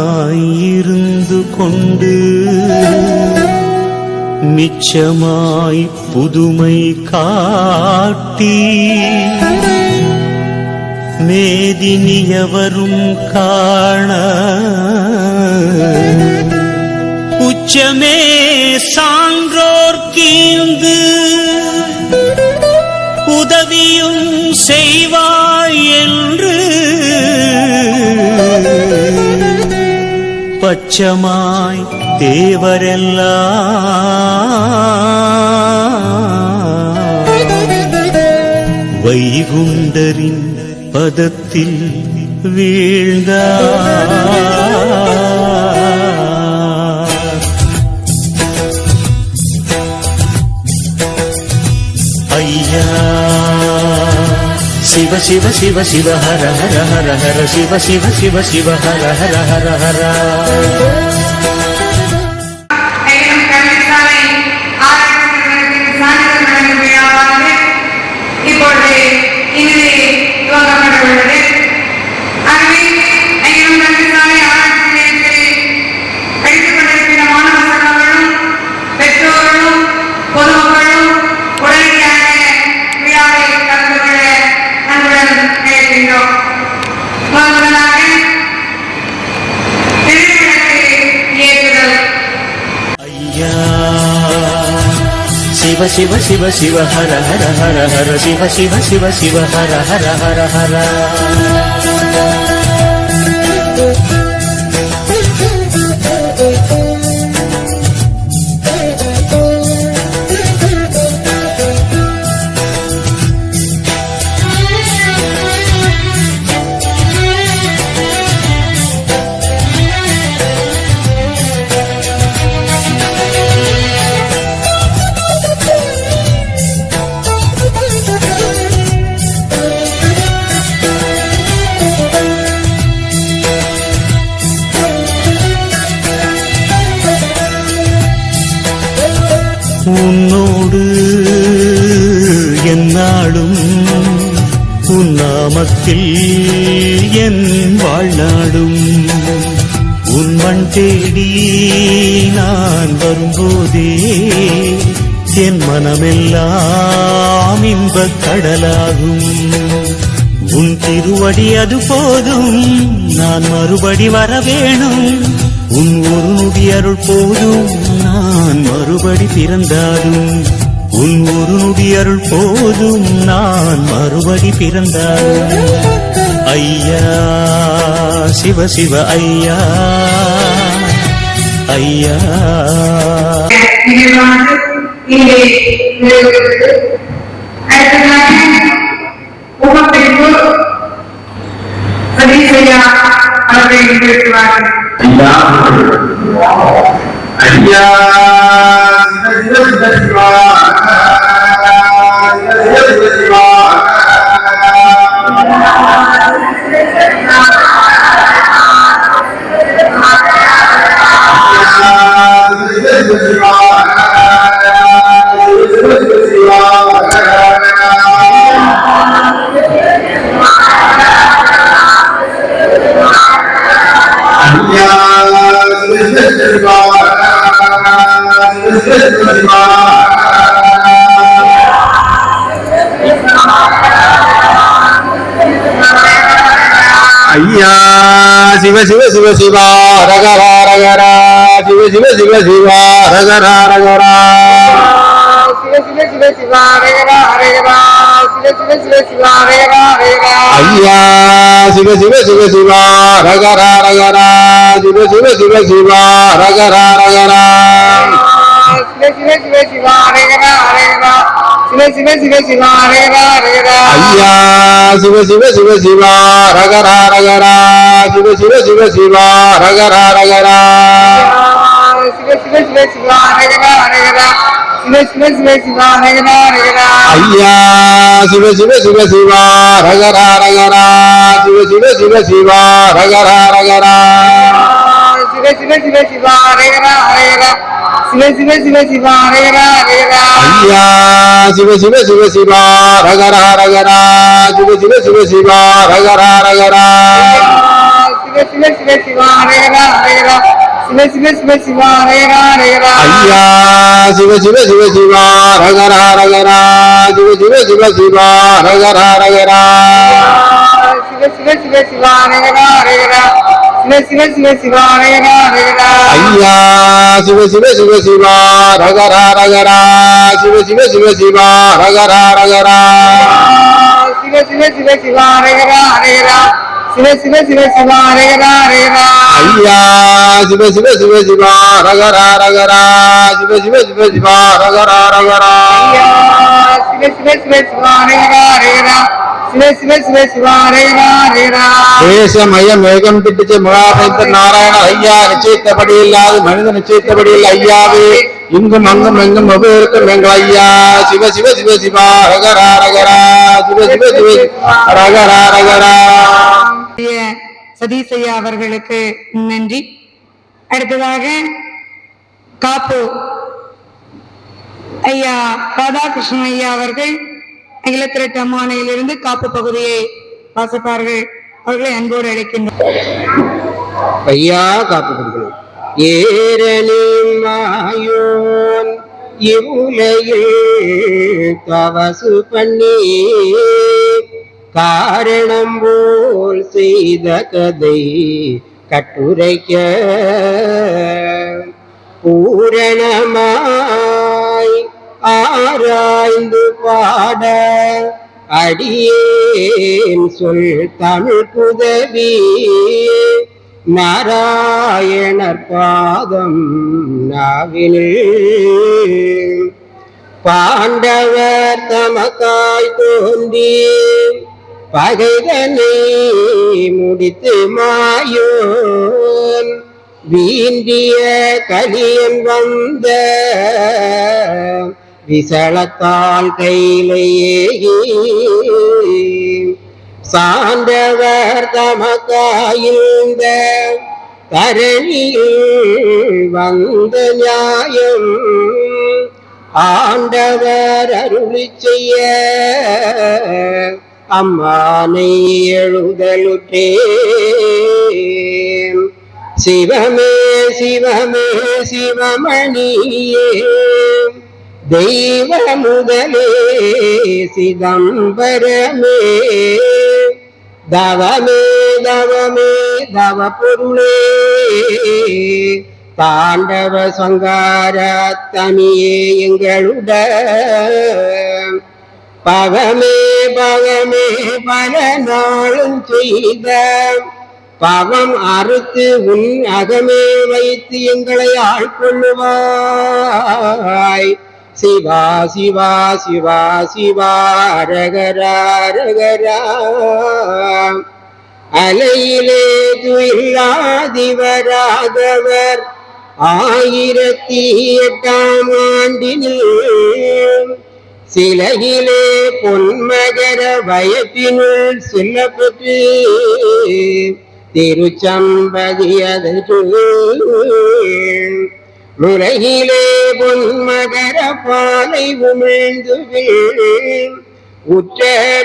தெய்வமாயிருந்து கொண்டு மிச்சமாய் புதுமை காட்டி மேதினியவரும் காண உச்சமே சான்றோர் கீழ்ந்து உதவியும் செய்வாய் என்று பச்சமாய் தேவரெல்லாம் வைகுண்டரின் பதத்தில் வீழ்ந்தார். ஐயா சிவ சிவ சிவ சிவ ஹர ஹர ஹர ஹர சிவ சிவ சிவ சிவ ஹர ஹர ஹர ஹர. இப்பொழுது இனிமே துவங்கப்பட்டுள்ளது. ஆகவே ஐயனும் கல்விசாலை ஆராய்ச்சி நிலையத்தில் படித்துக் கொண்டிருக்கிற மாணவ சங்கங்களும் பெற்றோர்களும் பொதுமக்களும் உடனடியாக விழாவை கலந்து கொள்ள அன்புடன் அழைக்கின்றோம். முதலாக திருவிழாவை ஏற்றுதல். ஐயா சிவ சிவ சிவ சிவ ஹர ஹர ஹர ஹர சிவ சிவ சிவ சிவ ஹர ஹர ஹர ஹர. உன்னோடு என்னாலும் உன் நாமத்தில் என் வாழ்நாடும் உன் மண் தேடி நான் வரும்போதே என் மனமெல்லாம் இன்பக் கடலாகும். உன் திருவடி அது போதும், நான் மறுபடி வர வேணும். உன் ஒரு நொடி அருள் போதும், நான் மறுபடி பிறந்தாலும். உன் ஒரு நொடி அருள் போதும், நான் மறுபடி பிறந்தாலும். ஐயா சிவ சிவ ஐயா ஐயா. ஐயா ஐயா சிவ சிவ சிவ சிவா ரகரா ரகரா சிவ சிவ சிவ சிவா ரகரா ரகரா சிவ சிவ சிவ சிவா ரகரா ரகரா சிவ சிவ சிவ சிவா ரகரா ரகரா. ஐயா சிவ சிவ சிவ சிவா ரகரா ரகரா சிவ சிவ சிவ சிவா ரகரா ரகரா சிவ சிவ சிவ சிவா ரகரா ரகரா சிவ சிவ சிவ சிவா ரகரா ரகரா. ஐயா சிவ சிவ சிவ சிவா ரகரா ரகரா சிவ சிவ சிவ சிவா ரகரா ரகரா சிவ சிவ சிவ சிவா ரகரா ரகரா சிவ சிவ சிவ சிவா ரகரா ரகரா. ஐயா சிவ சிவ சிவ சிவா ரகரா ரகரா சிவ சிவ சிவ சிவா ரகரா ரகரா சிவ சிவ சிவ சிவா ரகரா ரகரா சிவ சிவ சிவ சிவா ரகரா ரகரா. ஐயா சிவ சிவ சிவ சிவா ரகரா ரகரா சிவ சிவ சிவ சிவா ரகரா ரகரா சிவ சிவ சிவா ஹரஹரா ஹரஹரா சிவ சிவ சிவ சிவா ஹரஹரா ஹரஹரா ஐயா சிவ சிவ சிவ சிவா ரகரா ரகரா சிவ சிவ சிவ சிவா ரகரா ரகரா சிவ சிவ சிவ சிவா ஹரஹரா ஹரஹரா சிவ சிவ சிவ சிவா ஹரஹரா ஹரஹரா ஐயா சிவ சிவ சிவ சிவா ரகரா ரகரா சிவ சிவ சிவ சிவா ரகரா ரகரா சிவ சிவ சிவ சிவா ஹரஹரா ஹரஹரா சிவ சிவ சிவ சிவா ஹரஹரா ஹரஹரா ஐயா சிவ சிவ சிவ சிவா ரகரா ரகரா சிவ சிவ சிவ சிவா ரகரா ரகரா சிவ சிவ சிவ சிவா ஹரஹரா ஹரஹரா சிவ சிவ சிவ சிவா ஹரஹரா ஹரஹரா தேசமயம் வேகம் திட்டுச்சு மகாபந்த நாராயண ஐயா நிச்சயித்தபடி இல்லாது மனித நிச்சயித்தபடி இல்லை ஐயாவே இங்கும் அங்கும் எங்கும் இருக்கும் எங்கள் ஐயா சிவ சிவ சிவ சிவா ரகரா ரகரா சிவ சிவ சிவ ரகரா ரகரா சதீசையா அவர்களுக்கு நன்றி. அடுத்ததாக காப்பு ஐயா ராதாகிருஷ்ணன் ஐயா அவர்கள் அகிலத்திரட்டு அம்மானையிலிருந்து காப்பு பகுதியை வாசிப்பார்கள். அவர்களை அன்போடு அழைக்கின்றோம். ஐயா காப்பு கொடுக்கணும். ஏரனிமாயோன் இவ்வுலகில் தவசு பண்ணி காரணம் போல் செய்த கதை கட்டுரைக்க பூரணமாய் ஆராய்ந்து பாட அடியேன் சொல் தமிழ் புதவி நாராயணர் பாதம் நாவினில் பாண்டவர் தமக்காய் தோன்றி பகைதனை முடித்து மாயோன் வீண்டிய கலியன் வந்த விசலத்தால் கையிலேயே சான்றவர் தமக்காயிருந்த தரணியில் வந்த நியாயம் ஆண்டவர் அருளி செய்ய அம்மானை எழுதலுற்றேன். சிவமே சிவமே சிவமணியே தெய்வ முதலே சிதம்பரமே தவமே தவமே தவ பொருளே தாண்டவ சங்கார தனியே எங்களுட பவமே பவமே பல நாளும் செய்த பவம் அறுத்து உன் அகமே வைத்து எங்களை ஆட்கொள்ளுவாய். சிவா சிவா சிவா சிவா ரகரா ரகரா அலையிலே துயில்லாதிவராதவர் 1008ஆம் ஆண்டினில் சிலையிலே பொன்மகர வயத்தினுள் செல்லப்பட்டு திருச்சம்பதியதற்கு முறையிலே பொன்மகர பாலை உமிழ்ந்து உற்ற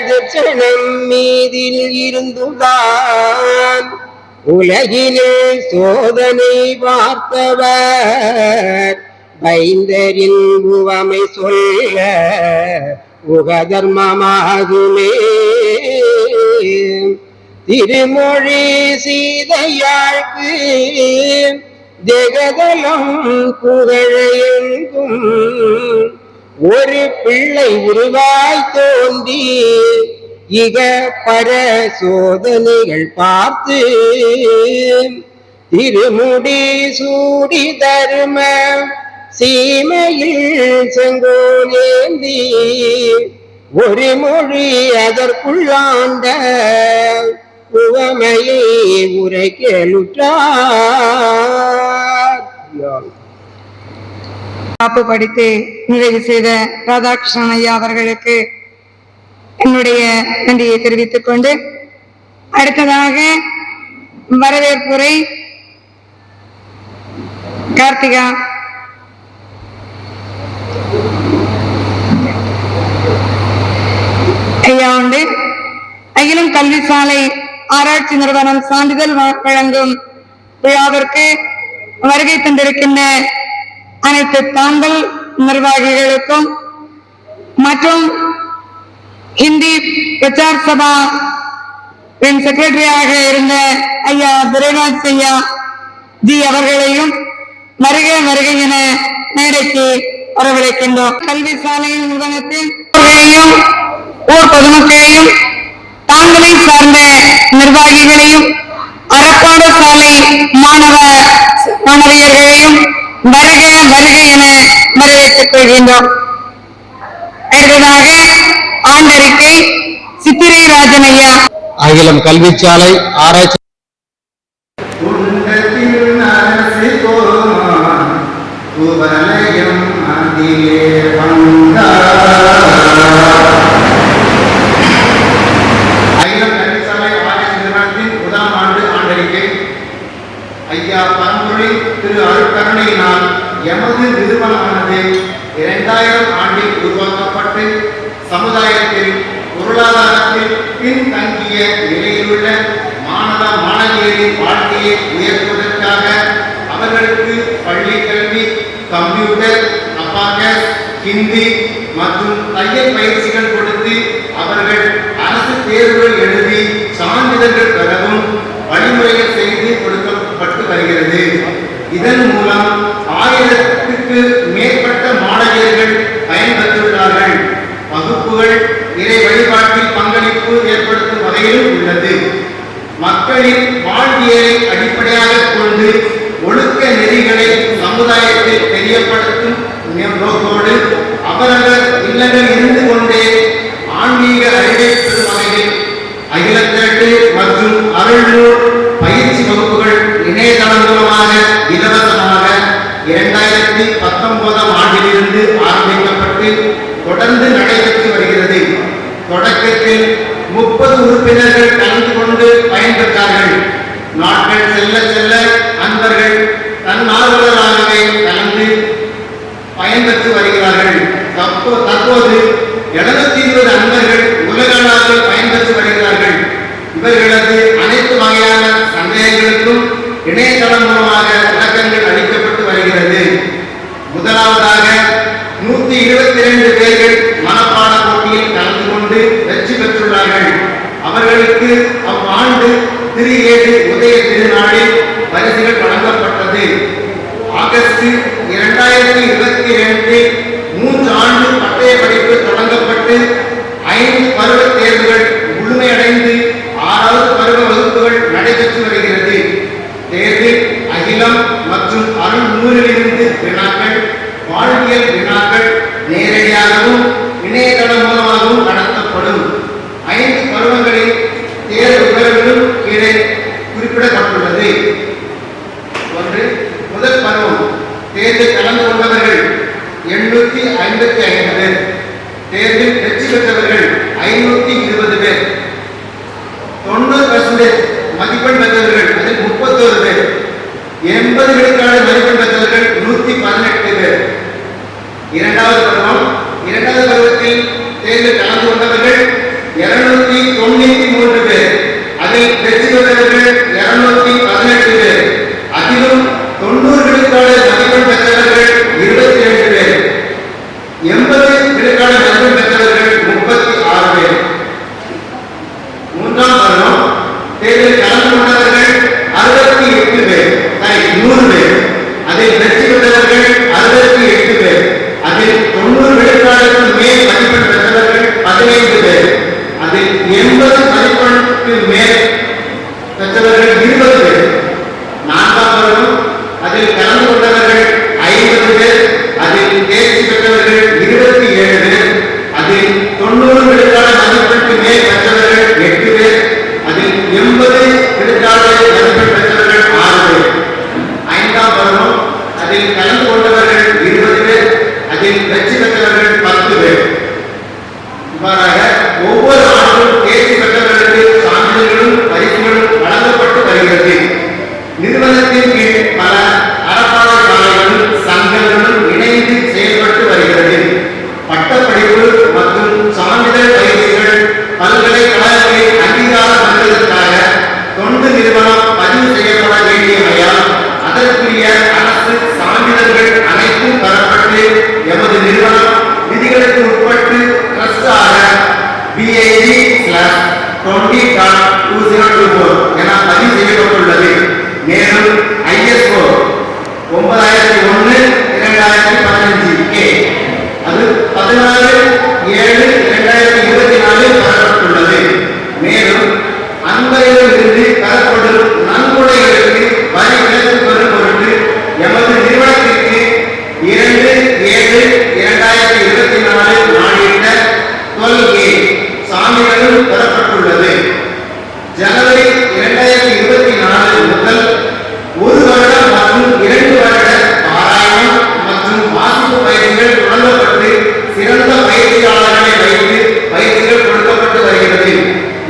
தட்சணம் மீதில் இருந்துதான் உலகினில் சோதனை பார்த்தவர் பைந்தரின் உவமை சொல்ல உகதர்மமாகுமே. திருமொழி சீதையாழ்க்கு ஜெகதலம் புகழையெங்கும் ஒரு பிள்ளை உருவாய் தோன்றி இக பர சோதனைகள் பார்த்து திருமுடி சூடி தரும சீமையில் செங்கோலேந்தி ஒரு மொழி அதற்குள்ளாண்ட உவமையை உரைக்கலுற்றார். காப்பு படித்து நிறைவு செய்த ராதாகிருஷ்ணன் ஐயா அவர்களுக்கு என்னுடைய நன்றியை தெரிவித்துக் கொண்டு அடுத்ததாக வரவேற்புரை கார்த்திகா ஐயா உண்டு. அகிலம் கல்வி சாலை ஆராய்ச்சி நிறுவனம் சான்றிதழ் வழங்கும் விழாவிற்கு வருகை தந்திருக்கின்ற அனைத்து தாங்கள் நிர்வாகிகளுக்கும் மற்றும் ஹிந்தி பிரச்சார் சபா செக்ரட்டரியாக இருந்த ஐயா துரைராஜ் ஐயா ஜி அவர்களையும் வருக வருகை என மேடைக்கு வரவழைக்கின்றோம். கல்வி சாலை நிறுவனத்தின் ஊர் பொதுமக்களையும் தாங்களை சார்ந்த நிர்வாகிகளையும் அரப்பாடு சாலை மாணவியர்களையும் வருக வருக என வரவேற்றுக் கொள்கின்றோம். அடுத்ததாக ஆண்டறிக்கை சித்திரை ராஜன் ஐயா. அகிலம் கல்விச்சாலை ஆராய்ச்சி ஐயா பரம்பொருளை திரு அருட்கருணையினால் எமது நிறுவனமானது 2000 ஆண்டில் உருவாக்கப்பட்டு சமுதாயத்தில் பொருளாதாரத்தில் பின்தங்கிய நிலையிலுள்ள மாணவ மாணவியரின் வாழ்க்கையை உயர்த்துவதற்காக அவர்களுக்கு பள்ளி கல்வி, கம்ப்யூட்டர், அபாகஸ், ஹிந்தி மற்றும் தையல் பயிற்சிகள் கொடுத்து அவர்கள் அரசு தேர்வுகள் எழுதி சான்றிதழ்கள் பெறவும் வழிமுறைகள் செய்து கொடுக்கப்பட்டு வருகிறது. இதன் மூலம் 1000க்கு மேற்பட்ட மாணவியர்கள் பயன்பெற்றுள்ளார்கள். வகுப்புகள் இறை வழிபாட்டில் பங்களிப்பு ஏற்படுத்தும் வகையிலும் உள்ளது. மக்களின் வாழ்வியலை அடிப்படையாக கொண்டு ஒழுக்க நெறிகளை சமுதாயத்தில் தெரியப்படுத்தும் நோக்கோடு அவரவர் இல்லங்கள் இருந்து கொண்டே ஆன்மீக அறிவை பெறும் வகையில் அகிலத்திரட்டு மற்றும் அருள்நூல் பயிற்சி வகுப்புகள் இணையதளம் மூலமாக இலவசமாக 2019 ஆண்டிலிருந்து ஆரம்பிக்கப்பட்டு தொடர்ந்து நடைபெற்று வருகிறது. தொடக்கத்தில் 30 உறுப்பினர்கள் கலந்து கொண்டு பயன்பெற்றார்கள். நாட்கள் செல்ல செல்ல அன்பர்கள் தன்னார்வலராகவே கலந்து பயன்பெற்று வருகிறார்கள். தற்போது 720 அன்பர்கள் உலக அளவில் பயன்பெற்று வருகிறார்கள். இவர்களது அனைத்து வகையான சந்தேகங்களுக்கும் இணையதளம் மூலமாக விளக்கங்கள் அளிக்கப்பட்டு வருகிறது. முதலாவதாக 122 பேர்கள் மனப்பாட போட்டியில் கலந்து கொண்டு வெற்றி பெற்றுள்ளார்கள். அவர்களுக்கு அவ்வாண்டு திரு உதய திருநாளில் பரிசுகள் வழங்கப்பட்டது. ஆகஸ்ட் 2022 3 ஆண்டு பட்டய படிப்பு தொடங்கப்பட்டு 5 பருவ தேர்வுகள் முழுமையடைந்து 6வது பருவ வகுப்புகள் நடைபெற்று வருகிறது. தேர்வில் அகிலம் மற்றும் அருள்நூலிலிருந்து வினாக்கள், வாழ்வியல் வினாக்கள் நேரடியாகவும் இணையதளம் மூலமாகவும் நடத்தப்படும். 5 பருவங்களில் தேர்வு விவரங்களும் கீழே குறிப்பிடப்பட்டுள்ளது. 1. முதல் பருவம் தேர்வில் கலந்து கொண்டவர்கள் 855 பேர். தேர்வில் வெற்றி பெற்றவர்கள் 520 பேர். 90% மதிப்பெண் பெற்றவர்கள் அதில் 31 பேர். 80 விழுக்காடு மதிப்பெண் பெற்றவர்கள் 118 பேர். இரண்டாவது பருவத்தில் தேர்வில் கலந்து கொண்டவர்கள் 293 பேர். அதில் வெற்றி பெற்றவர்கள் 218 பேர். அதிலும் 90 விழுக்காடு மதிப்பெண் பெற்றவர்கள் 22 பேர். 80 விழுக்காடு மதிப்பெண் பெற்றவர்கள் 36 பேர். மூன்றாம் பருவம் தேர்வில் கலந்து கொண்டவர்கள் 68 பேர். 100 பேர். அதில் வெற்றி பெற்றவர்கள் 68 பேர். அதில் 90 விழுக்காடுக்கு மேல் மதிப்பெண் பெற்றவர்கள் 15 பேர். அதில் 80 மதிப்பெண்ணுக்கு மேல் பெற்றவர்கள் 20 பேர். 2024 முதல் 1 வருடம் மற்றும் 2 வருட பாராயணம் மற்றும் வாசிப்பு பயிற்சிகள் தொடங்கப்பட்டு சிறந்த பயிற்சியாளர்களை வைத்து பயிற்சிகள் கொடுக்கப்பட்டு வருகிறது.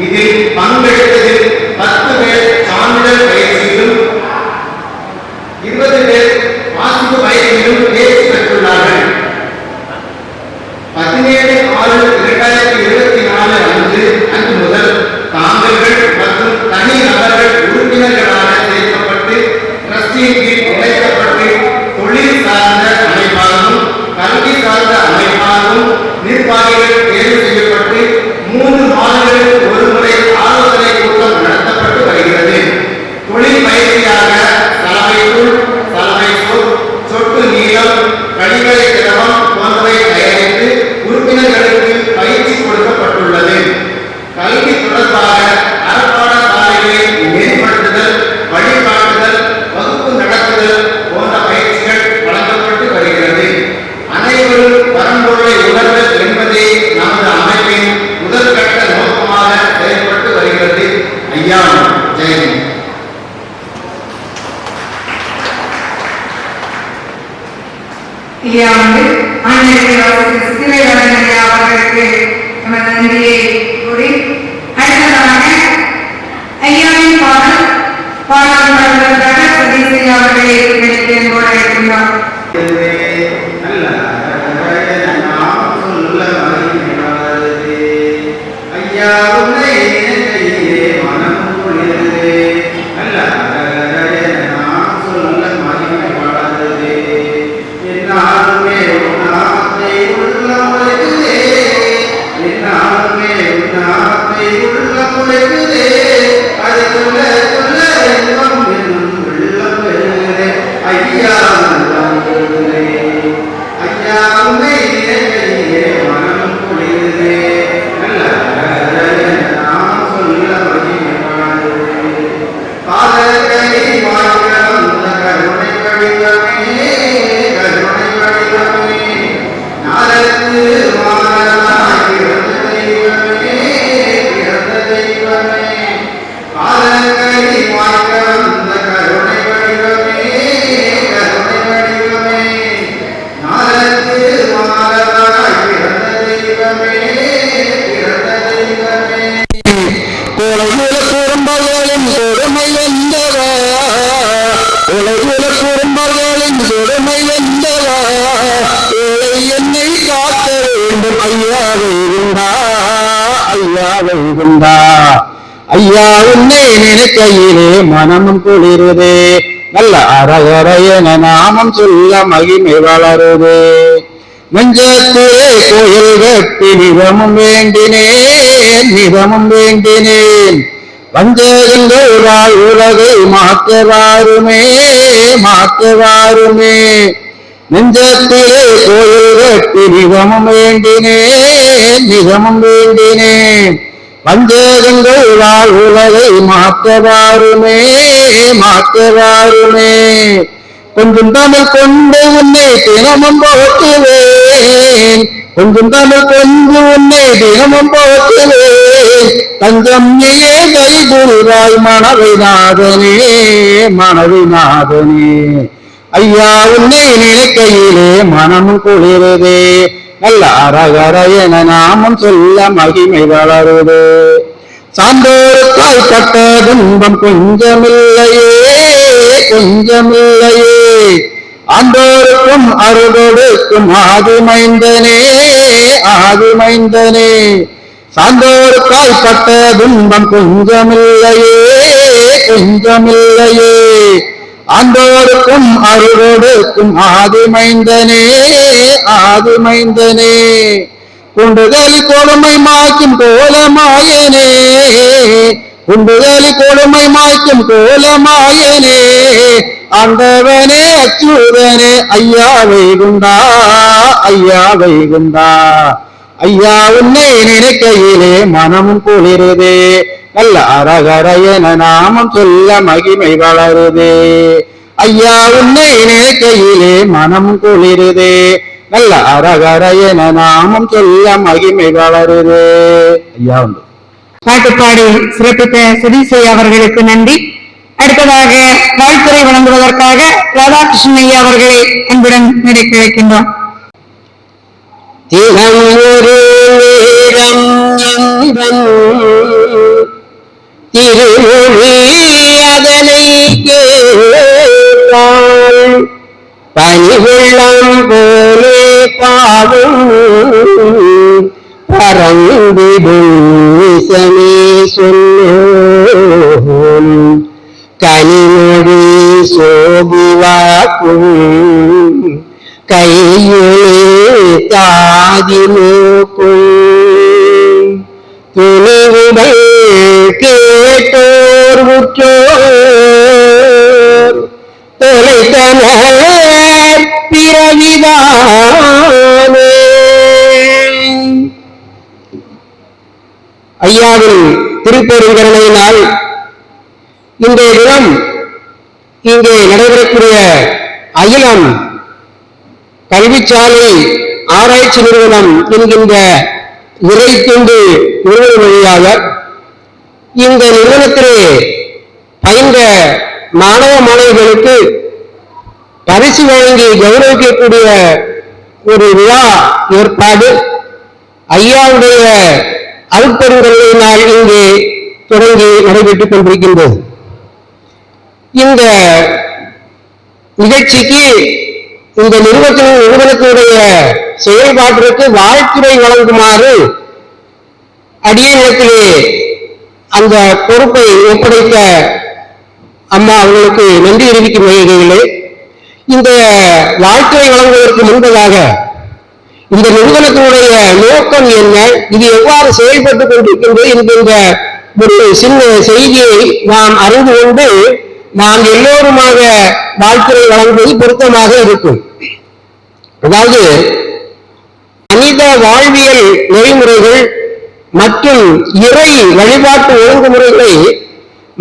இதில் பங்கெடுத்ததில் 10 பேர் சான்றிதழ் பயிற்சியிலும் 20 பேர் வாசிப்பு பயிற்சியிலும் தேர்ச்சி பெற்றுள்ளார்கள். 17/6/2024 அன்று முதல் தாங்கல்கள் மற்றும் தனி நபர்கள் உறுப்பினர்களாக சேர்க்கப்பட்டு டிரஸ்டியின் கீழ் இணைக்கப்பட்டு தொழில் சார்ந்த அமைப்பாகவும் கல்வி சார்ந்த அமைப்பாகவும் நிர்வாகிகள் தேர்வு செய்யப்பட்டு 3 மாதங்களுக்கு ஒரு முறை ஆலோசனை கூட்டம் நடத்தப்பட்டு வருகிறது. தொழில் பயிற்சியாக சலவைத்தூள், சலவை சோப், சொட்டு நீளம், கழிவறை திரவம் போன்றவை தயாரித்து உறுப்பினர்களுக்கு பயிற்சி கொடுக்கப்பட்டுள்ளது. கல்வி தொடர்பாக அறப்பாடசாலைகளை மேம்படுத்துதல், வழிகாட்டுதல், வகுப்பு நடத்துதல் போன்ற பயிற்சிகள் வழங்கப்பட்டு வருகிறது. அனைவரும் பரம்பொருளை உணர்தல் என்பதே நமது அமைப்பின் முதற்கட்ட நோக்கமாக செயல்பட்டு வருகிறது. ஐயா ஜெயந்த். ஐயா அவர்களுக்கு நமது நன்றியை கூறி அடுத்ததாக ஐயாவின் பாடல்களுக்காக சதீஷ் அவர்களை நினைக்கிறேன் போல இருக்கின்றார். ஐயா உன்னை நினைக்கையிலே மனமும் குளிருதே, நல்ல அரகர என நாமம் சொல்ல மகிமை வளருதே. நெஞ்சத்திலே கோயில் கட்டி நிதமும் வேண்டினேன் வஞ்சகங்களால் உலகை மாற்றவாருமே. நெஞ்சத்திலே கோயில் கட்டி நிதமும் வேண்டினேன் வஞ்சகங்களால் உலகை மாற்றவாருமே. கொஞ்சம் தமிழ் கொண்டு உன்னை தினமும் போற்றுவேன், தஞ்சம் நீயே கரிபுரிவாய் மனவை நாதனே. ஐயா உன்னை நினைக்கையிலே மனமும் குளிருதே, நல்ல அரகர என நாமம் சொல்ல மகிமை வளருது. சான்றோருக்காய் பட்ட துன்பம் கொஞ்சமில்லையே, ஆண்டோருக்கும் அருளொடுக்கும் ஆதிமைந்தனே. சான்றோருக்காய் பட்ட துன்பம் கொஞ்சமில்லையே, ஆண்டோருக்கும் அருளொடுக்கும் ஆதிமைந்தனே. குண்டுதல் கொடுமை மாய்க்கும் கோலமாயனே, ஆண்டவனே அச்சுதனே ஐயா வைகுண்டா. ஐயா உன்னை நினைக்கையிலே மனமும் குளிருதே, நல்ல அரகர என நாமம் சொல்ல மகிமை வளருதே. ஐயா உன்னை நினைக்கையிலே மனமும் குளிருதே, நல்ல அரகர என நாமம் சொல்ல மகிமை வளருதே. ஐயா உண்டு. பாட்டுப்பாடி சிறப்பித்த சதீஷ் அவர்களுக்கு நன்றி. அடுத்ததாக வாழ்த்துறை வழங்குவதற்காக ராதாகிருஷ்ணன் ஐயா அவர்களை அன்புடன் நினைக்க வைக்கின்றோம். தினம் ஒரு நேரம் எந்தன் திருமொழி அதனை கேட்டால் பனிவெள்ளம் போலே பாடும் பரந்திடும் இசமே சொன்னோம் கனிமொழி சோபிவாக்கும் கையிலே தாதி நோக்கும் துணிவுடன் கேட்டோர் உற்றோர் தொலைத்தனர் பிறவிதானே. ஐயாவின் திருப்பெருங்கருணையினால் இன்றைய தினம் இங்கே நடைபெறக்கூடிய அகிலம் கல்விச்சாலை ஆராய்ச்சி நிறுவனம் என்கின்ற இறைத்துண்டு நிறுவன வழியாக இந்த நிறுவனத்திலே பயின்ற மாணவ மாணவிகளுக்கு பரிசு வழங்கி கௌரவிக்கக்கூடிய ஒரு விழா ஏற்பாடு ஐயாவுடைய அருட்பெருங்கருணையினால் இங்கே தொடங்கி நடைபெற்றுக் கொண்டிருக்கின்றது. இந்த நிகழ்ச்சிக்கு இந்த நிறுவனத்தினுடைய செயல்பாட்டிற்கு வாழ்த்துறை வழங்குமாறு அடியேனிடத்திலே அந்த பொறுப்பை ஒப்படைத்த அம்மா அவர்களுக்கு நன்றி தெரிவிக்கும் வகையிலே இந்த வாழ்த்துறை வழங்குவதற்கு முன்பதாக இந்த நிறுவனத்தினுடைய நோக்கம் என்ன, இது எவ்வாறு செயல்பட்டுக் கொண்டிருக்கின்றது என்கின்ற ஒரு சின்ன செய்தியை நாம் அறிந்து கொண்டு நாம் எல்லோருமாக வாழ்த்துறை வழங்குவது பொருத்தமாக இருக்கும். அதாவது மனித வாழ்வியல் நெறிமுறைகள் மற்றும் இறை வழிபாட்டு ஒழுங்குமுறைகளை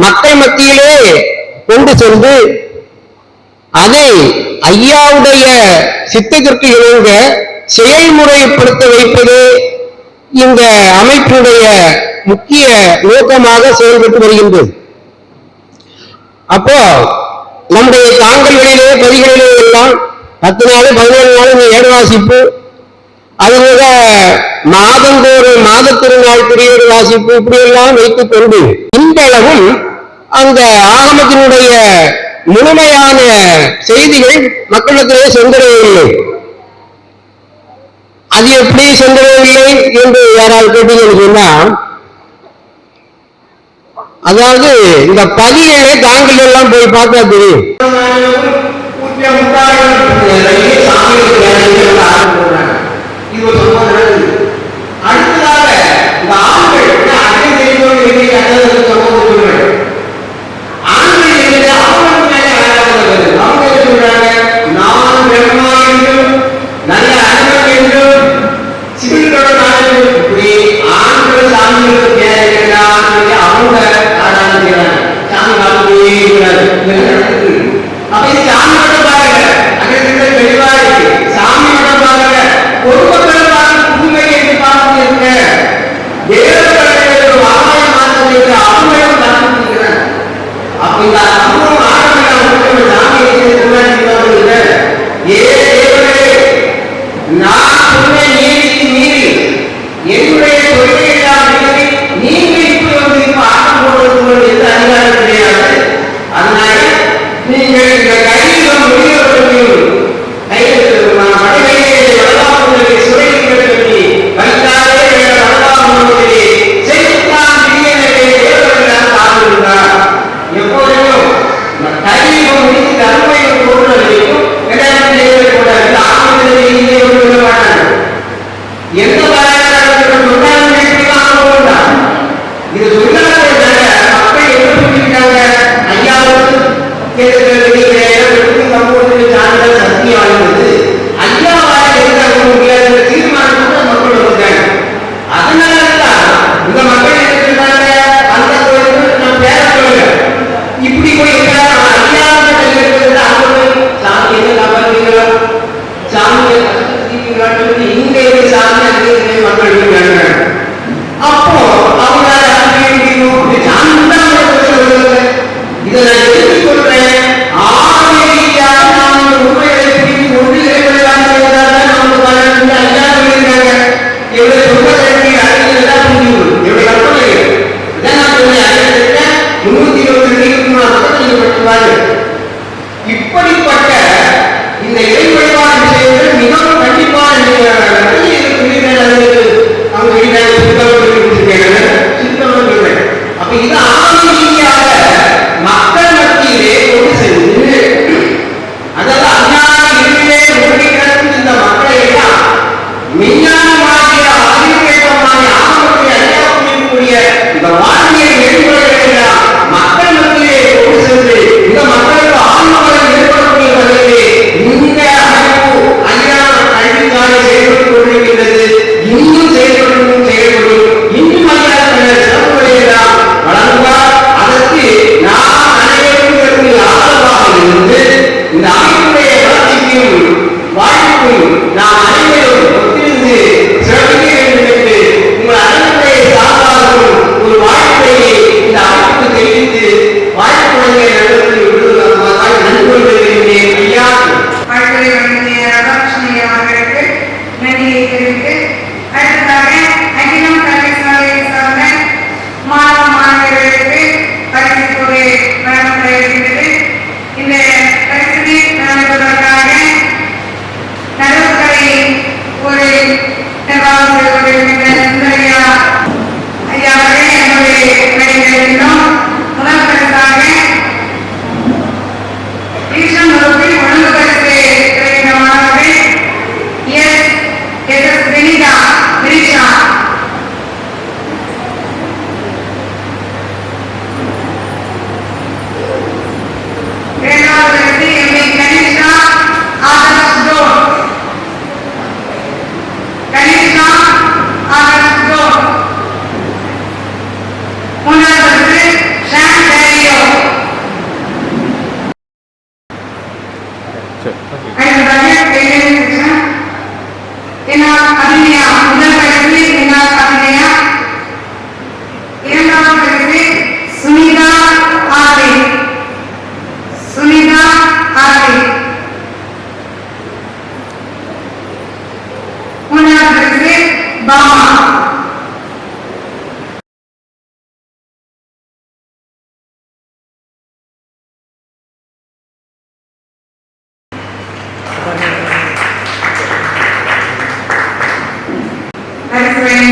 மக்கள் மத்தியிலே கொண்டு சென்று அதை ஐயாவுடைய சித்தத்திற்கு இணங்க செயல்முறைப்படுத்த வைப்பது இந்த அமைப்புடைய முக்கிய நோக்கமாக செயல்பட்டு வருகின்றது. அப்போ நம்முடைய தாங்கல்களிலே பதிகளிலே எல்லாம் 10 நாள் 17 நாள் இந்த ஏடு வாசிப்பு, அதுபோக மாதந்தோறும் மாத திருநாள் திருஏடு வாசிப்பு இப்படியெல்லாம் வைத்துக் கொண்டு இன்றளவும் அந்த ஆகமத்தினுடைய முழுமையான செய்திகள் மக்களிடத்திலே சென்றடையவில்லை. அது எப்படி சென்றடையவில்லை என்று யாரால் கேட்டீங்கன்னு சொன்னா, அதாவது இந்த பதிகளை தாங்கள் எல்லாம் போய் பார்த்தா தெரியும். அடுத்ததாக இந்த ஆண்கள் நான் பிரம்மா என்றும் நல்ல அன்பன் என்றும் சிவில்களுடன் இப்படி ஆண்கள் சாமிகளுக்கு அவங்க ஆராதனை செய்யறாங்க. சாமி காலத்திலே அப்ப இது சாமி மட்டும் பாருங்க, அங்கே தெளிவா இருக்கு. சாமி மட்டும் பாருங்க, பொதுமக்கள் பாருங்க, புதுமை என்று பார்த்து இருக்க தேவர்களுடைய வாழை மாற்றத்தை அவங்களும் காண்பிக்கிறாங்க. அப்ப இந்த சமூகம் ஆரம்பிக்க சாமி ஏ தேவர்களே, நான் உண்மை நீதிக்கு மீறி என்னுடைய தொழிலை எல்லாம் மீறி நீங்க இப்படி வந்து இப்ப ஆட்டம் போடுறது எந்த அதிகாரம் கிடையாது. அதனால நீங்கள் இந்த கையில் முடிவதையும் கையில் மடைமையை வளர்ப்பாளர்களை சுரைகளை கட்டி வைத்தாலே வளர்ப்பாளர்களே செய்தான் தேவர்களால் ஆளுகிறார். எப்போதும் கையில் முடித்து தன்மையை பொருளையும் எந்த இது சொல்லாத மக்கள் என்ன சொல்லியிருக்காங்க, ஐயாவுக்கு சான்றிதழ் சக்தி வாய்ந்தது ஐயாவாக முடியாத தீர்மானத்தை மக்கள் வந்துட்டாங்க. அதனாலதான் இந்த மக்கள் என்ன சொல்றாங்க, அந்த கோயிலுக்கு நான் பேர சொல்லுங்க இப்படி போய் சாமி என்ன காப்பாற்றீங்களா, சாமியை இங்க சாமி மக்கள்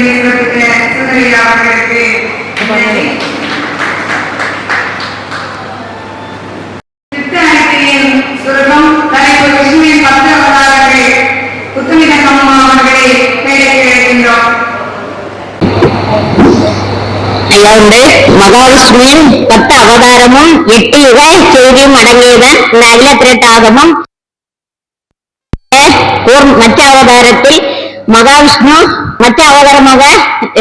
சிறப்பித்த சுந்தரையா அவர்களுக்கு நன்றி. சித்த அறிக்கையின் சுருக்கம் தலைவர் விஷ்ணுவின் 10 அவதாரங்கள் புத்துமிதம் அம்மா அவர்களை மேடைக்கு அழைக்கின்றோம். மகாவிஷ்ணுவின் 10 அவதாரமும் 8 யுக செய்தியும் அடங்கியதான் இந்த அகிலத்திரட்டாகமும். மற்ற அவதாரத்தில் மகாவிஷ்ணு மற்ற அவதாரமாக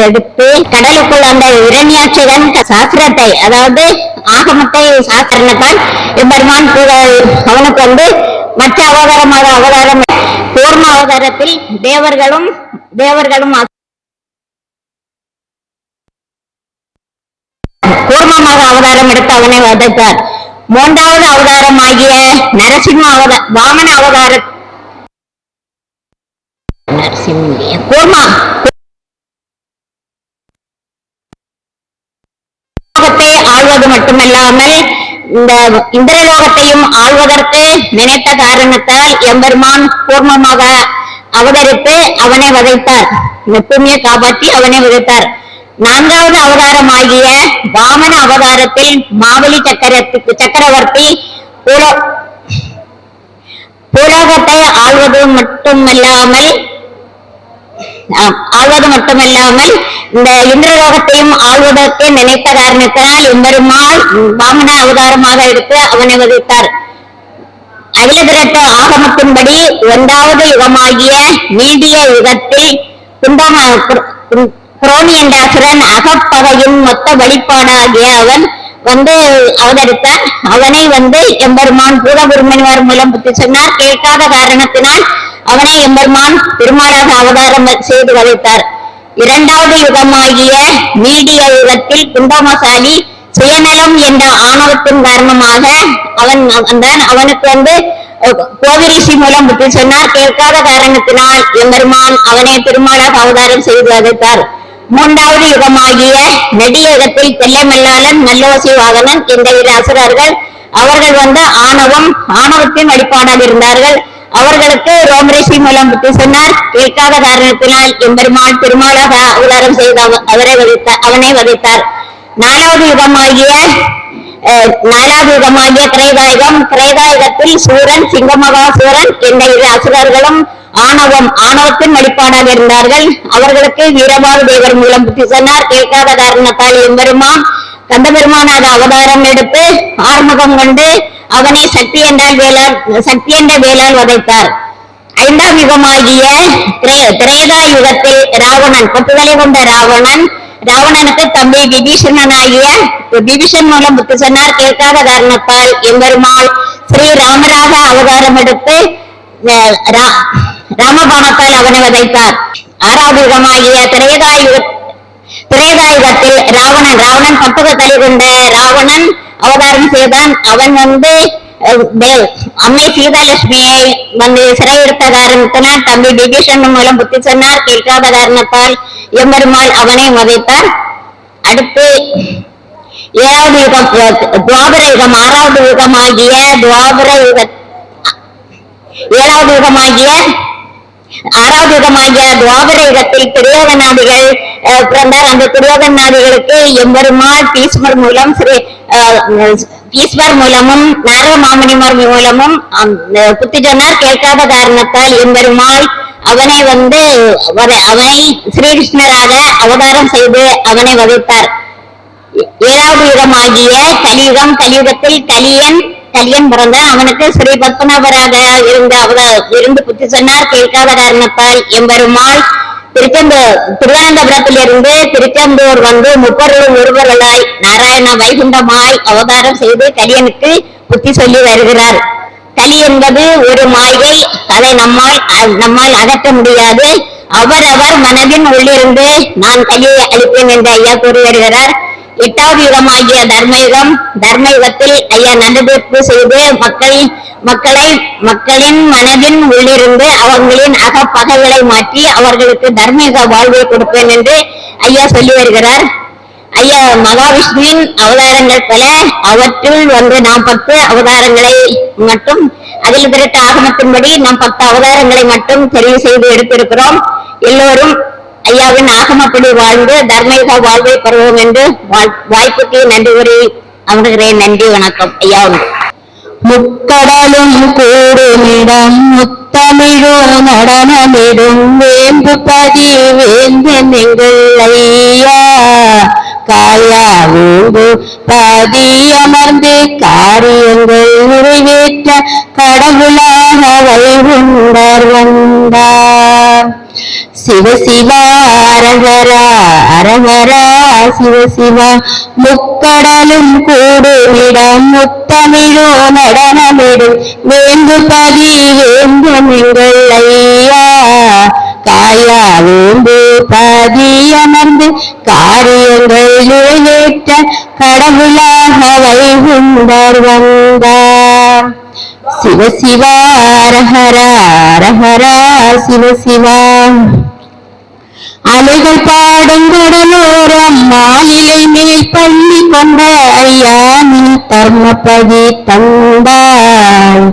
எடுத்து கடலுக்குள் அந்த இரண்யாட்சகன் சாஸ்திரத்தை, அதாவது ஆகமத்தை சாஸ்திரத்தால் எம்பெருமான் அவனுக்கு வந்து மற்ற அவதாரமாக அவதாரம் கூர்ம அவதாரத்தில் தேவர்களும் கூர்மமாக அவதாரம் எடுத்து அவனை வதைத்தார். 3வது அவதாரம் ஆகிய நரசிம்ம வாமன அவதார ஆள்வது மட்டுமல்லாமல் இந்த இந்திரலோகத்தையும் ஆள்வதற்கு நினைத்த காரணத்தால் எம்பெருமான் கூர்மமாக அவதரித்து அவனை வதைத்தார். பூமியை காப்பாற்றி அவனை வதைத்தார். 4வது அவதாரம் ஆகிய வாமன அவதாரத்தில் மாவலி சக்கரவர்த்தி பூலோகத்தை ஆள்வது மட்டுமல்லாமல் இந்த இந்திரலோகத்தையும் ஆள்வதற்கு நினைத்த காரணத்தால் எம்பெருமாள் வாமன அவதாரமாக எடுத்து அவனை வதைத்தார். அகில திரட்டு ஆகமத்தின்படி 1வது யுகமாகிய நீடிய யுகத்தில் குரோனி என்ற அசுரன் அகப்பகையின் மொத்த வெளிப்பாடாகிய அவன் வந்து அவதரித்தார். அவனை வந்து எம்பெருமான் பூதகுருமனிவர் மூலம் புத்தி சொன்னார். கேட்காத காரணத்தினால் அவனை எம்பெருமான் பெருமாளாக அவதாரம் செய்து வதைத்தார். 2வது யுகமாகிய நீடிய யுகத்தில் குண்டமசாலி சுயநலம் என்ற ஆணவத்தின் காரணமாக அவனுக்கு வந்து கோவிரிஷி மூலம் புத்தி சொன்னார். கேட்காத காரணத்தினால் எம்பெருமான் அவனை பெருமாளாக அவதாரம் செய்து வதைத்தார். 3வது யுகமாகிய நெடிய யுகத்தில் தெல்லைமல்லாளன் நல்லோசி வாகனன் என்ற 2 அசுரர்கள் அவர்கள் வந்து ஆணவத்தின் வெளிப்பாடாக இருந்தார்கள். அவர்களுக்கு ரோமரிஷி மூலம் புத்தி சொன்னார். கேட்காத காரணத்தினால் எம்பெருமான் பெருமாளாக அவதாரம் செய்து அவனை வதைத்தார். 4வது யுகமாகிய திரேதாயுகத்தில் சூரன் சிங்கமகாசூரன் என்ற 2 அசுரர்களும் ஆணவத்தின் வெளிப்பாடாக இருந்தார்கள். அவர்களுக்கு வீரபாகு தேவர் மூலம் புத்தி சொன்னார். கேட்காத காரணத்தால் எம்பெருமான் கந்தபெருமானாக அவதாரம் எடுத்து ஆறுமுகம் கொண்டு அவனை சக்தி என்ற வேளால் வதைத்தார். 5ஆம் யுகமாகிய திரேதா யுகத்தில் ராவணன் பட்டுதலை கொண்ட ராவணனுக்கு தம்பி விபீஷன் மூலம் புத்தி சொன்னார். கேட்காத காரணத்தால் எம்பெருமாள் ஸ்ரீ ராமராக அவதாரம் எடுத்து ராமபாணத்தால் அவனை வதைத்தார். 6வது யுகமாகிய திரேதாயுகத்தில் ராவணன் பட்டுக தலை கொண்ட ராவணன் அவதாரம் செய்தான். அவன் வந்து அம்மை சீதாலட்சுமியை வந்து சிறையெடுத்த காரணத்தினால் தம்பி விபீஷன் மூலம் புத்தி சொன்னார். கேட்காத காரணத்தால் எம்பெருமாள் அவனை வதைத்தார். அடுத்து 7வது யுகம் துவாபர யுகம் 6வது யுகமாகிய 7வது யுகமாகிய துவாபர யுகத்தில் துரியோதனாதிகள் பிறந்தார். அந்த துரியோதனாதிகளுக்கு எம்பெருமாள் பீஸ்மர் மூலமும் நாரத மாமுனிமார் மூலமும் புத்தி சொன்னார். கேட்காத காரணத்தால் எம்பெருமாள் அவனை ஸ்ரீகிருஷ்ணராக அவதாரம் செய்து அவனை வதைத்தார். 7வது யுகமாகிய கலியுகத்தில் கலியன் பிறந்தான். அவனுக்கு ஸ்ரீ பத்மநாபராக இருந்து புத்தி சொன்னார். கேட்காத காரணத்தால் எம்பெருமாள் திருவனந்தபுரத்திலிருந்து திருச்செந்தூர் வந்து 30 ஒருவர்களாய் நாராயண வைகுண்டமாய் அவதாரம் செய்து கலியனுக்கு புத்தி சொல்லி வருகிறார். கலி என்பது ஒரு மாயை, அதை நம்மால் அகற்ற முடியாது. அவரவர் மனதின் உள்ளிருந்து நான் கலியை அளிப்பேன் என்று ஐயா கூறி வருகிறார். 8வது யுகமாகிய தர்மயுகத்தில் ஐயா நடுதீர்ப்பு செய்து மக்களின் மனதின் உள்ளிருந்து அவர்களின் அகப்பகைகளை மாற்றி அவர்களுக்கு தர்மயுக வாழ்வை கொடுப்பேன் என்று ஐயா சொல்லி வருகிறார். ஐயா மகாவிஷ்ணுவின் அவதாரங்கள் பல, அவற்றுள் வந்து நாம் 10 அவதாரங்களை மட்டும் அதில் திரட்ட ஆகமத்தின்படி நாம் 10 அவதாரங்களை மட்டும் தெரிவு செய்து எடுத்திருக்கிறோம். எல்லோரும் ஐயாவின் ஆகமப்படி வாழ்ந்து தர்மயுக வாழ்வை பெறுவோம் என்று வாய்ப்புக்கு நன்றி கூறி அமர்கிறேன். நன்றி, வணக்கம். ஐயா முக்கடலும் கூடுமிடம் முத்தமிழோ நடனமிடும் வேம்பு பதி வேந்தன் எங்கள் ஐயா காயா வேம்பு பதி அமர்ந்து காரியங்கள் நிறைவேற்ற கடவுளாக வைகுண்டர் வந்தார். சிவ சிவா அரகரா அரகரா சிவ சிவா முக்கடலும் கூடுமிடம் முத்தமிழோ நடனமிடும் வேம்பு பதி வேந்தன் எங்கள் ஐயா காயா வேம்பு பதி அமர்ந்து காரியங்கள் நிறைவேற்ற கடவுளாக வைகுண்டர் வந்தார். சிவ சிவா அரஹரா அரஹரா சிவ சிவா அலைகள் பாடும் கடலோரம் மாளிகை மேல் பள்ளி கொண்ட ஐயா நீ தர்மபதி தந்தாய்.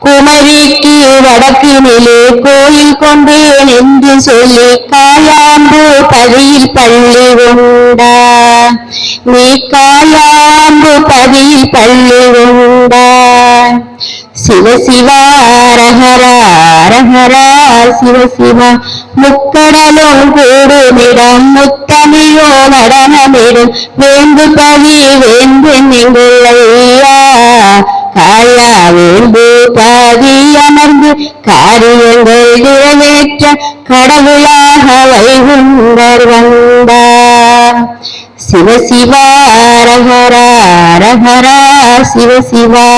குமரிக்கு வடக்கினிலே கோயில் கொண்டேன் என்று சொல்லி காயாம்பு பதியில் பள்ளி கொண்டாய். நீ காயாம்பு பதியில் பள்ளி கொண்டாய். சிவ சிவா அரஹரா அரஹரா சிவ சிவா முக்கடலும் கூடுமிடம் முத்தமிழோ நடனமிடும் வேம்பு பதி வேந்தன் எங்கள் ஐயா காயா வேம்பு பதி அமர்ந்து காரியங்கள் நிறைவேற்ற கடவுளாக வைகுண்டர் வந்தார். சிவ சிவா அரஹரா அரஹரா சிவ சிவா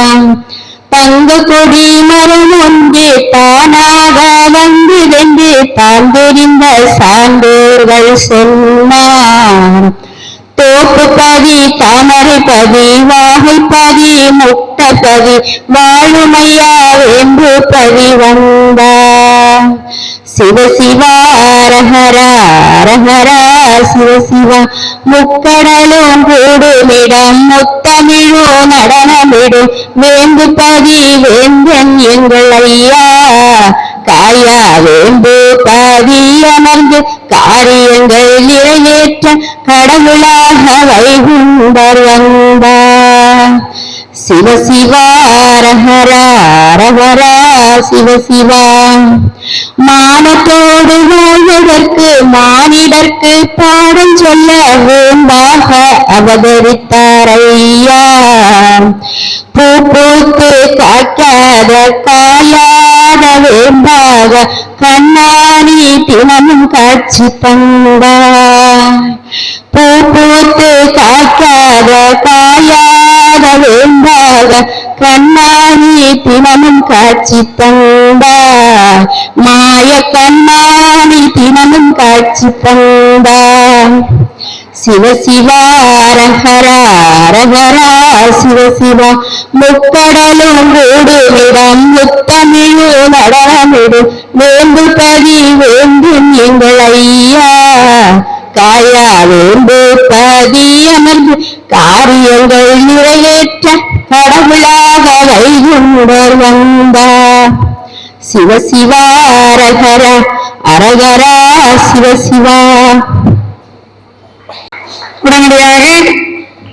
தங்க கொடி மரம் ஒன்று தானாக வந்திருந்து தான் தெரிந்த சான்றோர்கள் சொன்னார். தோப்பு பதி தாமரை பதி வாகை பதி முட்ட பதி வாழுமையா என்று பதி வந்தார். சிவ சிவா அரஹரா அரஹரா சிவ சிவா முக்கடலும் கூடுமிடம் முத்தமிழோ நடனமிடும் வேம்பு பதி வேந்தன் எங்கள் ஐயா காயா வேம்பு பதி அமர்ந்து காரியங்கள் நிறைவேற்ற கடவுளாக வைகுண்டர் வந்தார். சிவ சிவா அரஹரா அரஹரா சிவ சிவா மானத்தோடு வாழ்வதற்கு மானிடர்க்கு பாடம் சொல்ல வேண்டாக அவதரித்தார் ஐயா. பூ பூத்து காக்காத காயாத வேண்டாக கண்ணாணி தினமும் காட்சி தந்தார். பூ பூத்து காக்காத காயாத வேண்டாக கண்ணாணி தினமும் காட்சி தந்தார். மாய கண்ணாணி தினமும் காட்சி தந்தார். சிவ சிவா அரஹரா அரஹரா சிவ சிவா முக்கடலும் கூடுமிடம் முத்தமிழோ நடனமிடும் வேம்பு பதி வேந்தன் எங்கள் ஐயா காயா வேம்பு பதி அமர்ந்து காரியங்கள் நிறைவேற்ற கடவுளாக வைகுண்டர் வந்தார். சிவ சிவா அரஹரா அரஹரா சிவ சிவா. உடனடியாக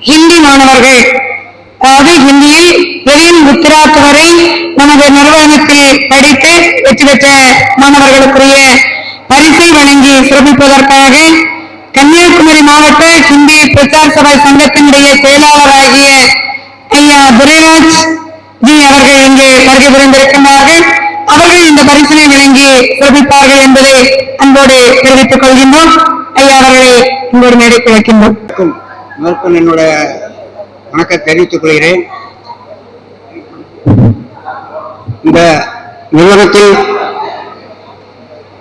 ஹிந்தி மாணவர்கள், அதாவது ஹிந்தியில் எளின் குஜராத் வரை நமது நிர்வாகத்தில் படித்து வெற்றி பெற்ற மாணவர்களுக்குரிய பரிசை வழங்கி சிறப்பிப்பதற்காக கன்னியாகுமரி மாவட்ட ஹிந்தி பிரச்சார சபை சங்கத்தினுடைய செயலாளராகிய ஐயா துரைராஜ் ஜி அவர்கள் இங்கே வருகை புரிந்திருக்கின்றார்கள். அவர்கள் இந்த பரிசினை வழங்கி சிறப்பிப்பார்கள் என்பதை அன்போடு தெரிவித்துக் கொள்கின்றோம். ஐயா அவர்களை உங்களோடு மேடைக்கு வைக்கின்றோம். என்னோட வணக்கத்தை தெரிவித்துக் கொள்கிறேன். இந்த நிறுவனத்தில்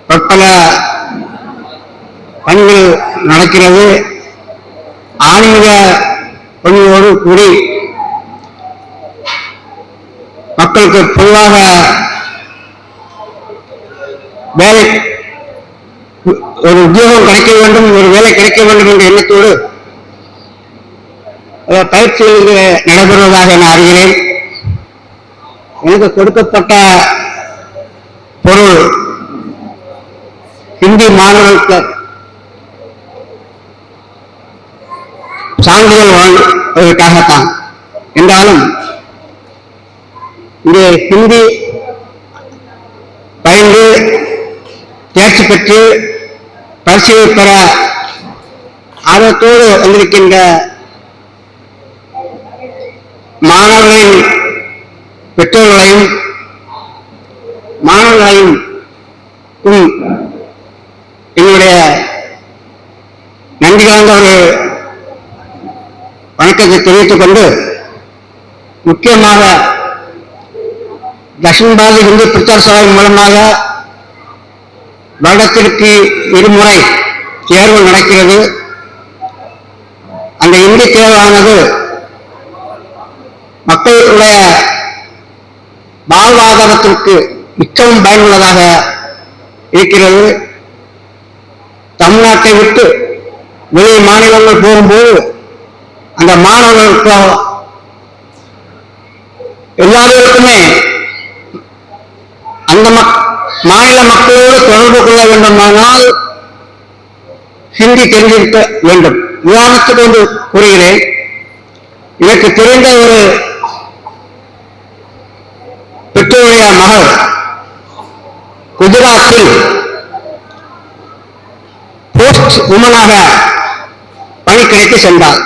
பற்பல பணிகள் நடக்கிறது. ஆன்மீக பணியோடு கூடி மக்களுக்கு பொதுவாக வேலை, ஒரு உத்தியோகம் கிடைக்க வேண்டும், ஒரு வேலை கிடைக்க வேண்டும் என்ற எண்ணத்தோடு பயிற்சிகள் நடைபெறுவதாக நான் அறிகிறேன். எனக்கு கொடுக்கப்பட்ட பொருள் ஹிந்தி மாணவர்களுக்கு சான்றிதழ் வாங்குவதற்காகத்தான். என்றாலும் இங்கே ஹிந்தி பயின்று தேர்ச்சி பெற்று பரிசுகளை பெற ஆர்வத்தோடு வந்திருக்கின்ற மாணவர்களின் பெற்றோர்களையும் மாணவர்களையும் என்னுடைய நன்றி கலந்த ஒரு வணக்கத்தை தெரிவித்துக் கொண்டு, முக்கியமாக தக்ஷின் பாரத இந்து பிரச்சார சபை மூலமாக வருடத்திற்கு இருமுறை தேர்வு நடக்கிறது. அந்த இந்தி தேர்வானது மக்களுடைய வாழ்வாதாரத்திற்கு மிகவும் பயனுள்ளதாக இருக்கிறது. தமிழ்நாட்டை விட்டு வெளி மாநிலங்கள் போகும்போது அந்த மாணவர்களுக்கு எல்லாருக்குமே அந்த மாநில மக்களோடு தொடர்பு கொள்ள வேண்டுமானால் ஹிந்தி தெரிந்திருக்க வேண்டும். உதாரணத்துக்கு வந்து கூறுகிறேன். எனக்கு தெரிந்த ஒரு பெற்றோருடைய மகள் குஜராத்தில் போஸ்ட் உமனாக பணி கிடைத்து சென்றார்.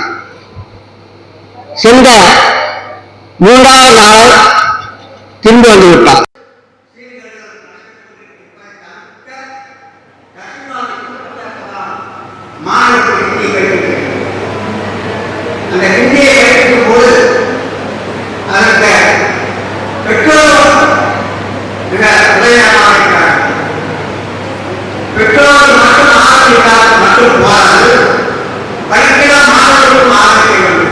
சென்ற 3வது நாள் திரும்பி வந்துவிட்டார். அந்த ஹிந்தியை படிக்கும் போது அதற்கு பெற்றோர் மிக உதவியாக இருக்கிறார். பெற்றோர் மட்டும் ஆரம்பித்தால் மட்டும் போராது, படிக்கிற மாணவர்களும் ஆரம்பிக்க வேண்டும்.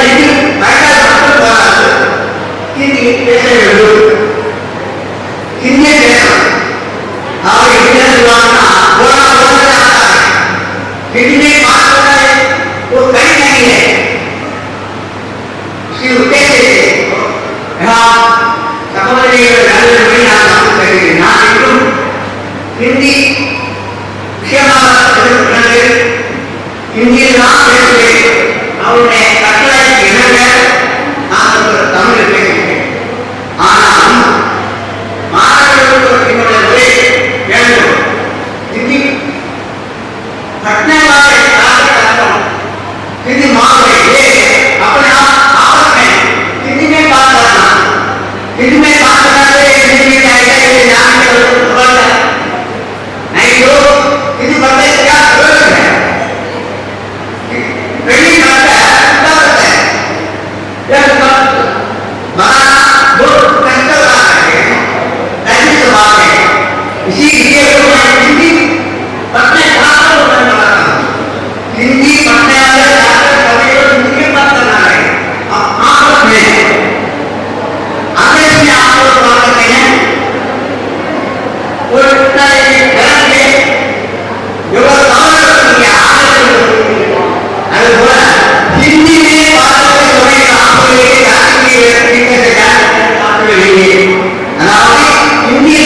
ஹிந்தி படித்தால் மட்டும் போராது, ஹிந்தி பேச வேண்டும். ஹிந்தியை பேசணும். அவர் என்ன சொல்லுவாங்கன்னா हिंदी मात्र वो कहीं नहीं है, उसके उद्देश्य से यहाँ समुद्री हिंदी हिंदी அவருடைய கட்டளை இணங்க நாங்கள் தமிழ் பேசுகிறேன். ஆனால் மாணவர்களுக்கு என்னுடைய உரை வேண்டும். हिंदी घटने वाले हिंदी मान रहे अपने आपस में हिंदी में बात करना, हिंदी में बात करना से हिंदी में ऐसे जान के नहीं तो हिंदी पढ़ने से क्या प्रयोजन है? कहीं करता है बड़ा बहुत कष्ट रहा है, ऐसी बात है. इसीलिए हिंदी पढ़ने हिंदी पढ़ने वाले हिंदी में बात करना है. आपस में अंग्रेज में आप लोग बात करते हैं वो इतना गलत है जो अगर बोला हिंदी में बात करते समय आपको लेके जाने तरीके से आपको लेंगे हिंदी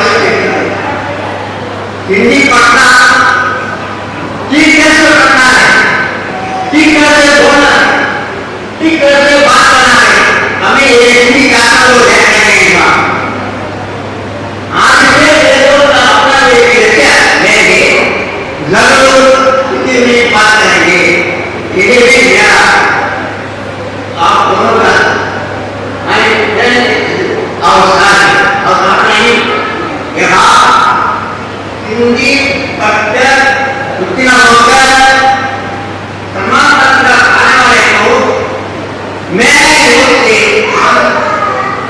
आगे हिंदी पढ़ना ठीक तरह से पढ़ना है, ठीक तरह से बोलना, ठीक तरह से बात करना है. हमें ये हिंदी का तो ध्यान रखेगा. आज से अपना लेंगे जरूर हिंदी में बात करेंगे. ये भी मेरा आप दोनों का हिंदी पढ़कर उत्तीर्ण होकर प्रमाण पत्र आने वाले को मैं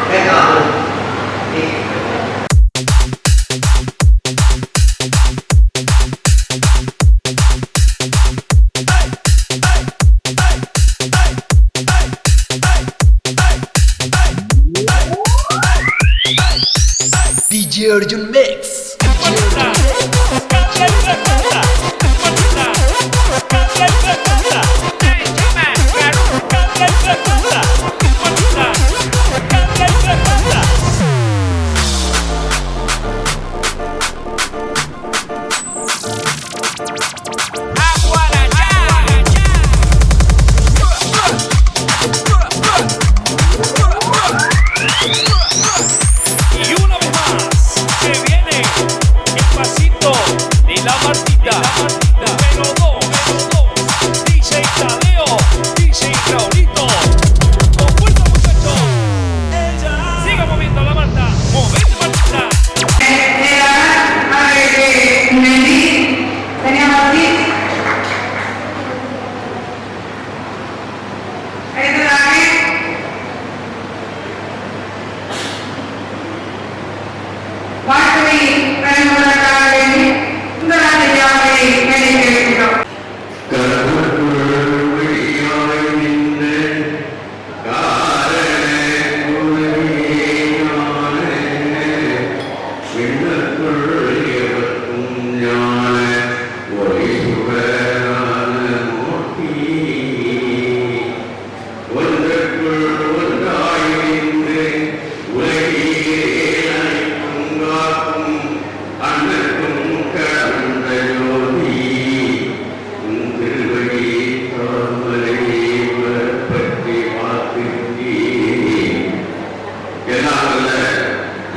कहता हूँ. DJ Arjun Mix. Let's go.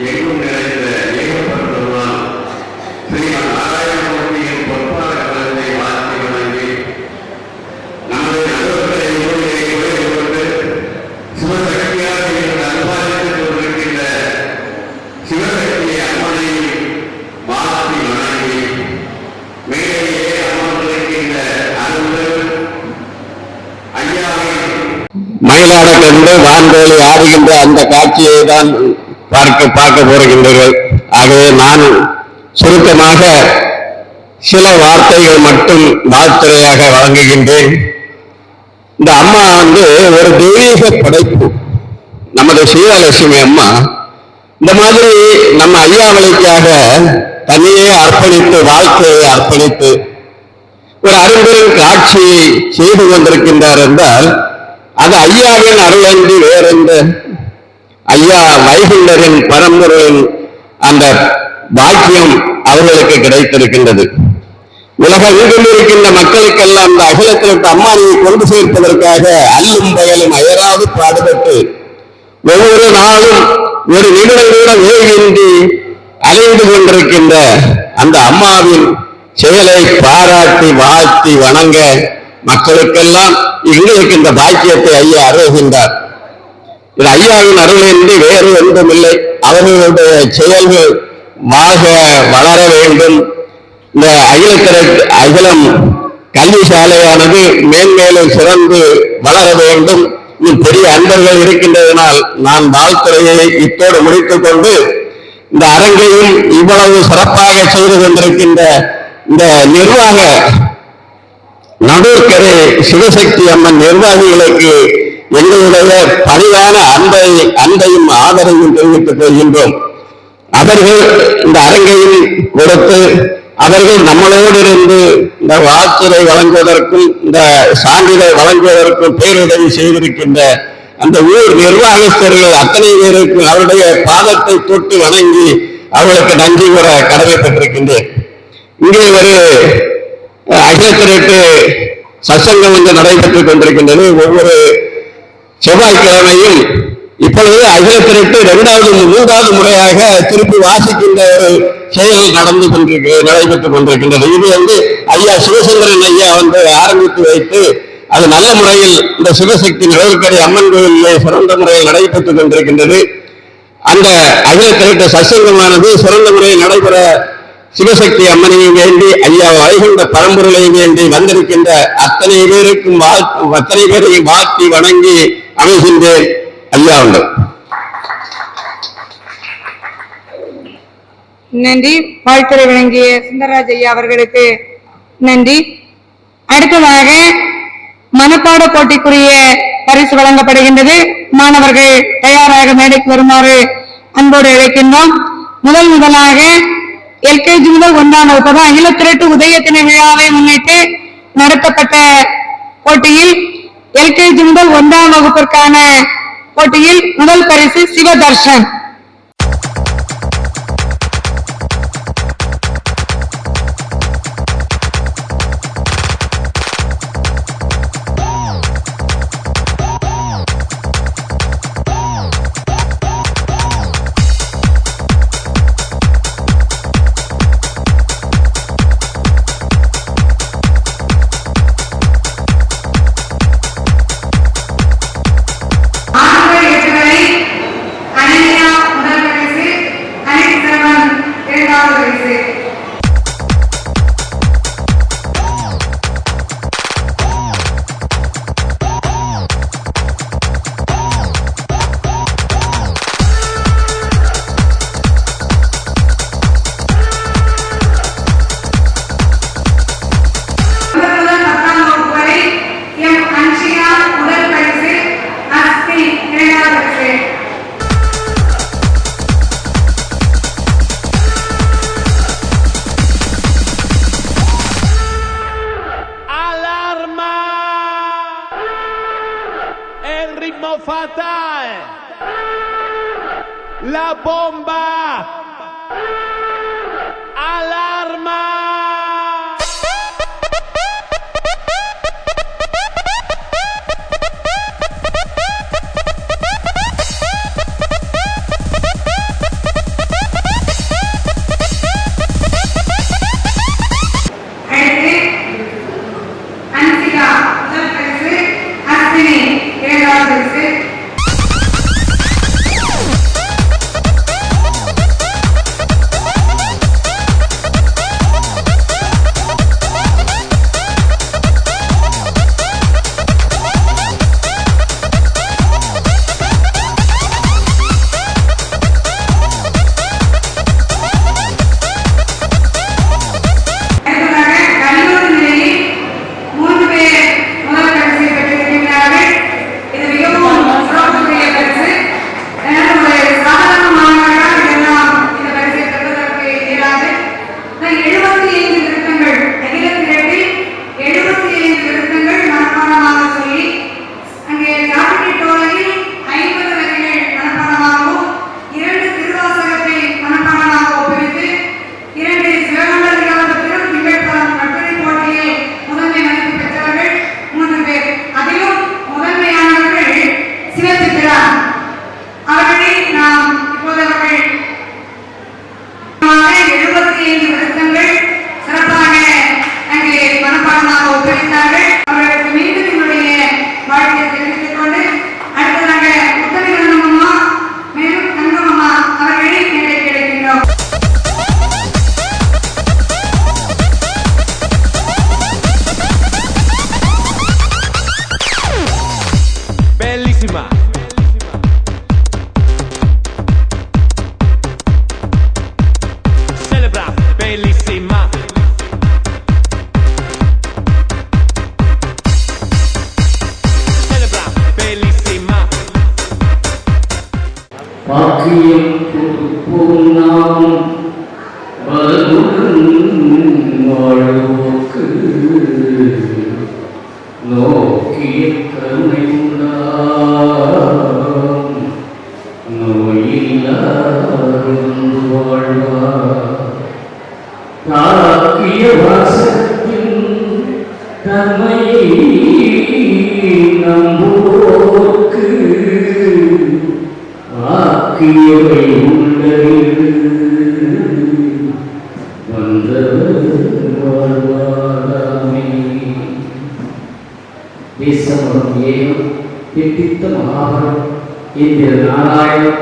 எங்கும் நிறைந்த ஏகப்பெருமான் ஸ்ரீமன் நாராயணமூர்த்தியின் பொற்பாத கலத்தை வாழ்த்தி வணங்கி நமது நண்பர்களை குறைந்து கொண்டு சிவசக்தியாக அனுபாதித்துக் கொண்டிருக்கின்ற சிவசக்தி அம்மனை வாழ்த்தி வணங்கி மேலேயே அமர்ந்திருக்கின்ற அருள் ஐயாவை மயிலாட கண்டு வான்கோழி ஆடுகின்ற அந்த காட்சியை தான் பார்க்க போகின்றீர்கள். ஆகவே நான் சுருக்கமாக சில வார்த்தைகள் மட்டும் வாழ்த்துறையாக வழங்குகின்றேன். இந்த அம்மா ஒரு தெய்வீக படைப்பு. நமது சீதாலட்சுமி அம்மா இந்த மாதிரி நம்ம ஐயாவளிக்காக தன்னையே அர்ப்பணித்து வாழ்க்கையை அர்ப்பணித்து ஒரு அரும்பெரும் காட்சியை செய்து கொண்டிருக்கின்றார் என்றால் அது ஐயாவின் அருளன்றி வேறெந்த ஐயா வைகுண்டரின் பரம்பரையின் அந்த பாக்கியம் அவர்களுக்கு கிடைத்திருக்கின்றது. உலகெங்கும் இருக்கின்ற மக்களுக்கெல்லாம் அந்த அகிலத்திற்கு அம்மாவை கொண்டு சேர்ப்பதற்காக அல்லும் பயலும் அயராது பாடுபட்டு ஒவ்வொரு நாளும் ஒரு நிமிடம் கூட ஓய்வின்றி அலைந்து கொண்டிருக்கின்ற அந்த அம்மாவின் செயலை பாராட்டி வாழ்த்தி வணங்க மக்களுக்கெல்லாம் எங்களுக்கு இந்த பாக்கியத்தை ஐயா அருள்கின்றார். இது ஐயாவின் அருளின்றி வேறு ஒன்றுமில்லை. அவர்களுடைய செயல்கள் வாழ்க வளர வேண்டும். இந்த அகிலம் கல்வி சாலையானது மேன்மேலும் சிறந்து வளர வேண்டும். பெரிய அன்பர்கள் இருக்கின்றதனால் நான் வாழ்த்துறையை இத்தோடு முடித்துக் கொண்டு இந்த அரங்கையும் இவ்வளவு சிறப்பாக செய்து கொண்டிருக்கின்ற இந்த நிர்வாக நடுக்கரை சிவசக்தி அம்மன் நிர்வாகிகளுக்கு எங்களுடைய பணிவான அன்பையும் ஆதரவையும் தெரிவித்துக் கொள்கின்றோம். அவர்கள் இந்த அரங்கையில் கொடுத்து அவர்கள் நம்மளோடு இருந்து இந்த வாழ்த்துறை வழங்குவதற்கும் இந்த சான்றிதழ் வழங்குவதற்கும் பேருதவி செய்திருக்கின்ற அந்த ஊர் நிர்வாகஸ்தர்கள் அத்தனை பேருக்கும் அவருடைய பாதத்தை தொட்டு வணங்கி அவர்களுக்கு நன்றி கூற கடமைப்பட்டிருக்கின்றேன். இங்கே ஒரு அகிலத்திற்கு சத்சங்கம் நடைபெற்றுக் கொண்டிருக்கின்றது. ஒவ்வொரு செவ்வாய்க்கிழமையும் இப்பொழுது அகிலத்திற்கு மூன்றாவது முறையாக திருப்பி வாசிக்கின்ற ஒரு செயல் நடைபெற்றுக் கொண்டிருக்கின்றது. இது ஐயா சிவசுந்தரன் ஐயா ஆரம்பித்து வைத்து அது நல்ல முறையில் இந்த சிவசக்தி நிலவுக்கரை அம்மன் கோயிலே சிறந்த முறையில் நடைபெற்றுக் கொண்டிருக்கின்றது. அந்த அகிலத்திற்கு சத்சங்கமானது சிறந்த முறையில் நடைபெற சிவசக்தி அம்மனையும் வேண்டி ஐயா வைகுண்ட பரம்பொருளையும் வேண்டி வந்திருக்கின்ற அத்தனை பேரையும் வாழ்த்தி வணங்கி அமைகின்றேன். ஐயா உண்டு. நன்றி. வாழ்த்துறை வழங்கிய சுந்தரராஜ் ஐயா அவர்களுக்கு நன்றி. அடுத்ததாக மனப்பாட போட்டிக்குரிய பரிசு வழங்கப்படுகின்றது. மாணவர்கள் தயாராக மேடைக்கு வருமாறு அன்போடு அழைக்கின்றோம். முதலாக எல்கேஜி முதல் 1ஆம் வகுப்பு அகில திரட்டு உதய தின விழாவை முன்னிட்டு நடத்தப்பட்ட போட்டியில் எல்கேஜி முதல் 1ஆம் வகுப்பிற்கான போட்டியில் முதல் பரிசு Sivatharshan. Fatal, la bomba, alarma. தேசமரம் ஏகம் திட்டித்த மகாபரம் என்கிற நாராயணன்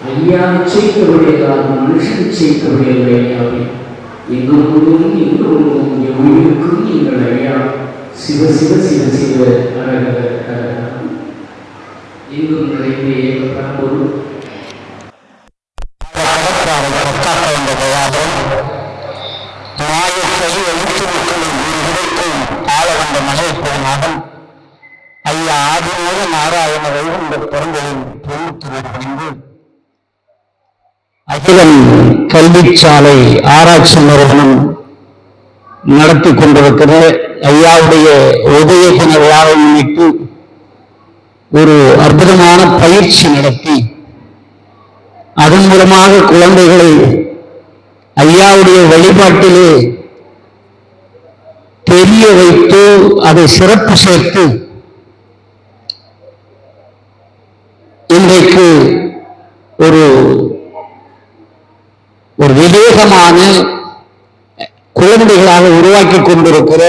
ஐயா நிச்சயிக்கப்படுகிறார் மனுஷன் நிச்சயிக்கப்படுகிறது ஐயாவை எங்கும் எங்கும் எவ்விருக்கும் எங்கள் ஐயா சிவ சிவ சிவ சிவ அரகர எங்கும் நிறைந்த ஏக பரம்பொருள் ஐயா ஆதிமூல நாராயண வைகுண்ட பிறந்ததின் 91 அகிலம் கல்விச்சாலை ஆராய்ச்சி நிறுவனம் நடத்தி கொண்டிருக்கிற ஐயாவுடைய உதய தின விழாவை முன்னிட்டு ஒரு அற்புதமான பயிற்சி நடத்தி அதன் மூலமாக குழந்தைகளை ஐயாவுடைய வழிபாட்டிலே தெரிய வைத்து அதை சிறப்பு சேர்த்து இன்றைக்கு ஒரு விவேகமான குழந்தைகளாக உருவாக்கி கொண்டிருக்கிற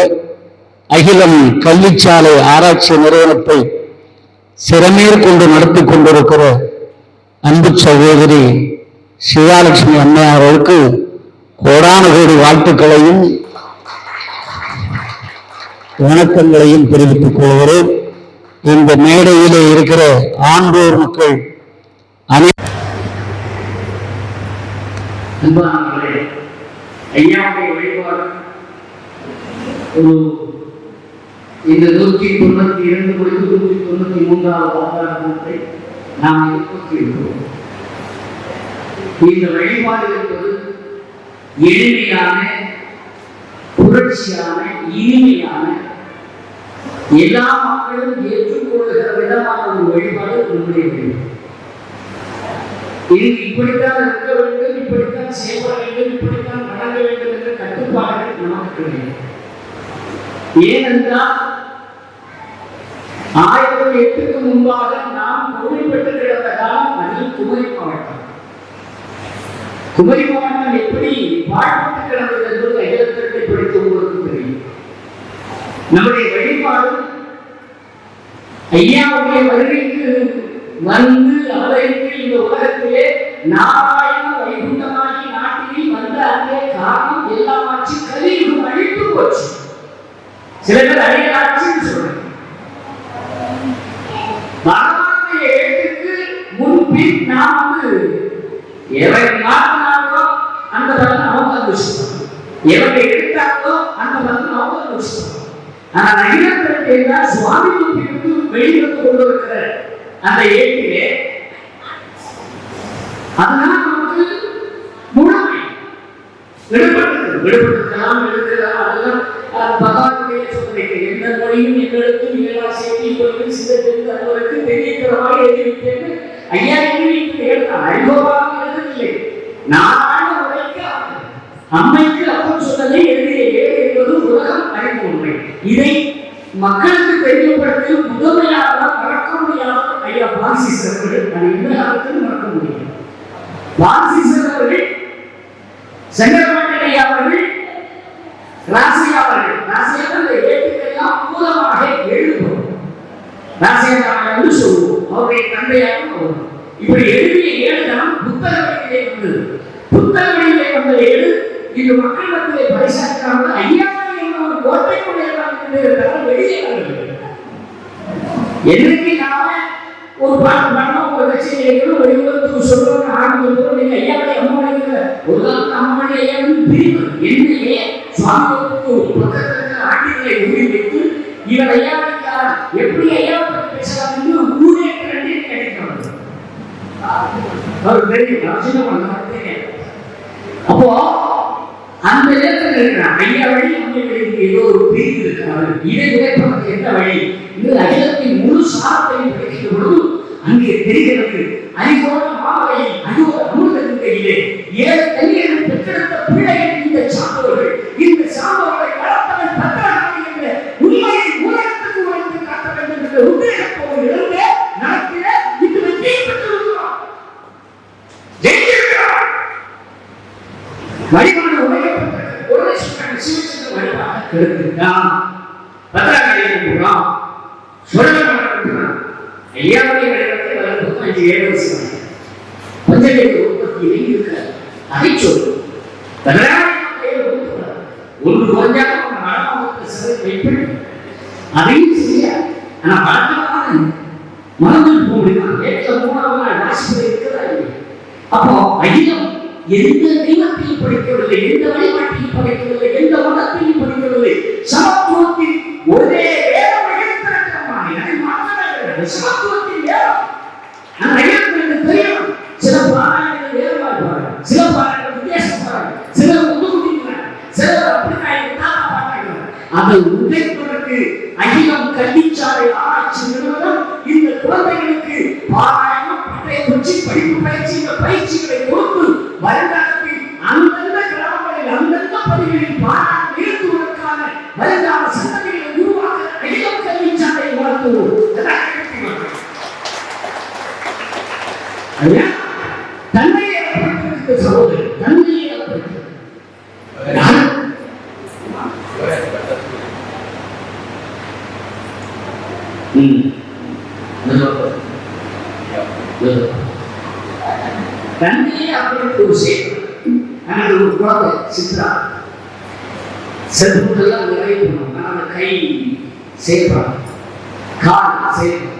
அகிலம் கல்விச்சாலை ஆராய்ச்சி நிறுவனத்தை சிறமேற்கொண்டு நடத்தி கொண்டிருக்கிற அன்பு சகோதரி சிவாலட்சுமி அம்மையாருக்கு கோடான கோடி வாழ்த்துக்களையும் வணக்கங்களையும் தெரிவித்துக் கொள்கிறேன். இந்த மேடையிலே இருக்கிற ஆண்டோர் மக்கள் அன்பானவர்களே, ஐயாவுடைய வழிபாடு ஒரு இந்த 192 முடிந்து 193வது அவதாரத்தை நாம் எதிர்நோக்கியிருக்கிறோம். இந்த வழிபாடு என்பது எளிமையான, புரட்சியான, இனிமையான, எல்லா மக்களும் ஏற்றுக்கொள்ளுகிற விதமான ஒரு வழிபாடு நம்முடைய வழிபாடு. இது இப்படித்தான் இருக்க வேண்டும், இப்படித்தான் செயல்பட வேண்டும், இப்படித்தான் வணங்க வேண்டும் என்ற கட்டுப்பாடுகள் நமக்கு கிடையாது. ஏனென்றால் 1008க்கு முன்பாக நாம் பொருள்பட்டு கிடந்த காலம் அதில் குமரி மாவட்டம். குமரி மாவட்டம் எப்படி வாழ்பட்டு கிடந்தது என்பது அகிலத்திற்கு படித்து உங்களுக்கு தெரியும். நம்முடைய வழிபாடு ஐயாவுடைய வருகைக்கு வந்து அவருக்கு இந்த உலகத்திலே நாராயண வைகுண்டமாகி நாட்டில் வந்த அந்த காரணம் எல்லாமாச்சு கலியுகம் அழித்து போச்சு. சில பேர் அழியாட்சின்னு சொல்றாங்க. பகவானுடைய எழுத்துக்கு முன்பின் நாம் எவை மாற்றினார்களோ அந்த பலன் அவங்க அனுஷ்டம், எவரை எடுத்தார்களோ அந்த பலன் அவங்க அனுஷ்டம். ஆனா நகிரத்திற்கு என்றால் சுவாமி முத்திற்கு வெளியிட்டு கொண்டிருக்கிற அந்த ஏட்டிலே அதனால நமக்கு முழுமை விடுபட்டிருக்கலாம் எழுதலாம். அதெல்லாம் பகவானுடைய சொல்றீங்க. எந்த மொழியும் எங்களுக்கு இயலா செய்தி மொழியும் சிதறிந்து அவருக்கு தெரியக்கிறமாக எழுதிவிட்டேன்னு ஐயா எழுதிட்டு எழுதான். அழிவோவாக எழுதவில்லை. நாராயண உரைக்கு அம்மைக்கு அப்பன் சொன்னதை எழுதிய ஏடு என்பது உலகம் அறிந்த உண்மை. இதை மக்களுக்கு தெரியப்படுத்த முதன்மையாக மறக்க முடியாத ஐயா பான்சிஸ் அவர்கள் நான் இந்த காலத்தில் மறக்க முடியும். பான்சிஸ் அவர்கள், செங்கல்பட்டு ஐயா அவர்கள், ராசியா அவர்கள், ராசியா அந்த ஏட்டுக்கெல்லாம் மூலமாக எழுதுவோம். ராசியா என்று சொல்லுவோம். அவருடைய தந்தையாக வரும். இப்படி எழுதிய ஏடு தான் புத்தக வழியிலே வந்தது. புத்தக வழியிலே வந்த ஏடு இந்த மக்கள் மத்தியிலே பரிசாற்றாமல் ஐயா ஒரு கோட்டைக்குள்ளே வெளியே என்னைக்கு நாம ஒரு பாட்டு பண்ணோம், ஒரு கட்சியில வெளியுறவுக்கு சொல்றோம், ஆரம்பிக்கிறோம். நீங்க ஐயாவுடைய அம்மாவுடைய ஒரு காலத்து அம்மாவுடைய ஐயாவின் பிரிவு என்னையே சுவாமிக்கு பக்கத்தில் ஆண்டிகளை ஊறி வைத்து இவர் ஐயாவுக்கார் எப்படி ஐயாவை பற்றி பேசலாம் என்று ஊரே கண்டி கிடைக்கிறது. அவர் தெரியும் அப்போ அந்த நேரத்தில் இருக்கிறார் ஐயா வழி அம்மைகளுக்கு ஏதோ ஒரு பிரிவு இருக்கிறார். இதை விளைப்பதற்கு எந்த வழி இது அகிலத்தின் முழு சாரத்தையும் கிடைக்கிற பொழுது அங்கே தெரிகிறது. அறிவோட மாவரையில் அறிவோட அமுதத்தின் கையிலே 7 கையில் பெற்றெடுத்த பிள்ளைகள் இந்த சான்றோர்கள். இந்த சான்றோர்களை வளர்த்தவன் பத்திரகாளி என்ற உண்மையை உலகத்துக்கு உழைத்து காட்ட வேண்டும் என்ற உண்மையை போது எழுந்தே நடத்திய இது வெற்றியை பெற்றிருக்கிறோம். வழிபாடு உடைக்கப்பட்ட உடனே சொல்றாங்க சிவச்சந்திர வழிபாடு கெடுத்துட்டான். பத்திராங்க போடுறான் சொல்லலாம். ஐயாவுடைய வழிபாட்டை வளர்ப்பு 5-7 வருஷம் பஞ்சகேத உற்பத்தியிலே இருக்கிறார். அதை சொல்லு ஒன்று கொஞ்சம் மனமாவுக்கு சிறை வைப்பேன் அதையும் செய்ய. ஆனா பழக்கமான மனதில் போக முடியுமா? ஏற்ற மூணாவது வாசிப்பது இருக்கிறதா? அப்போ அகிலம் எந்த தெய்வத்தையும் படிக்கவில்லை, எந்த வழிபாட்டையும் படிக்கவில்லை, எந்த மதத்தையும் படிக்கவில்லை. சமத்துவத்தில் ஒரே வேதம் சமத்துவத்தின் வேதம் அந்த ஐயத்திற்கு தெரியும். சில பாராயணங்கள் வேதமா இருப்பாங்க, சில பாராயணங்கள் வித்தியாசப்படுறாங்க, சிலர் முதுகுதிக்கிறாங்க, சிலர் அப்படித்தான் பாட்டாங்க. அதை உடைப்பதற்கு அகிலம் கல்விச்சாலை ஆராய்ச்சி நிறுவனம் இந்த குழந்தைகளுக்கு பாராயணம், பட்டய பயிற்சி, படிப்பு பயிற்சி, இந்த பயிற்சிகளை கொடுத்து வருங்காலத்தில் அந்தந்த கிராமங்களில் அந்தந்த பகுதிகளில் பாராயணம் நிறுத்துவதற்கான வருங்கால சந்ததிகளை உருவாக்க அகிலம் கல்விச்சாலையை வளர்த்துவோம். தன்மையை ஏற்படுத்தியிருக்க சகோதரர், தன்மையை ஏற்படுத்தி தன்மையை அப்படி ஒரு செய்தி. ஆனால் ஒரு குழந்தை சித்ரா செல்வத்தெல்லாம் நிறைய அந்த கை சேர்ப்பாங்க, கால் சேர்ப்பாங்க.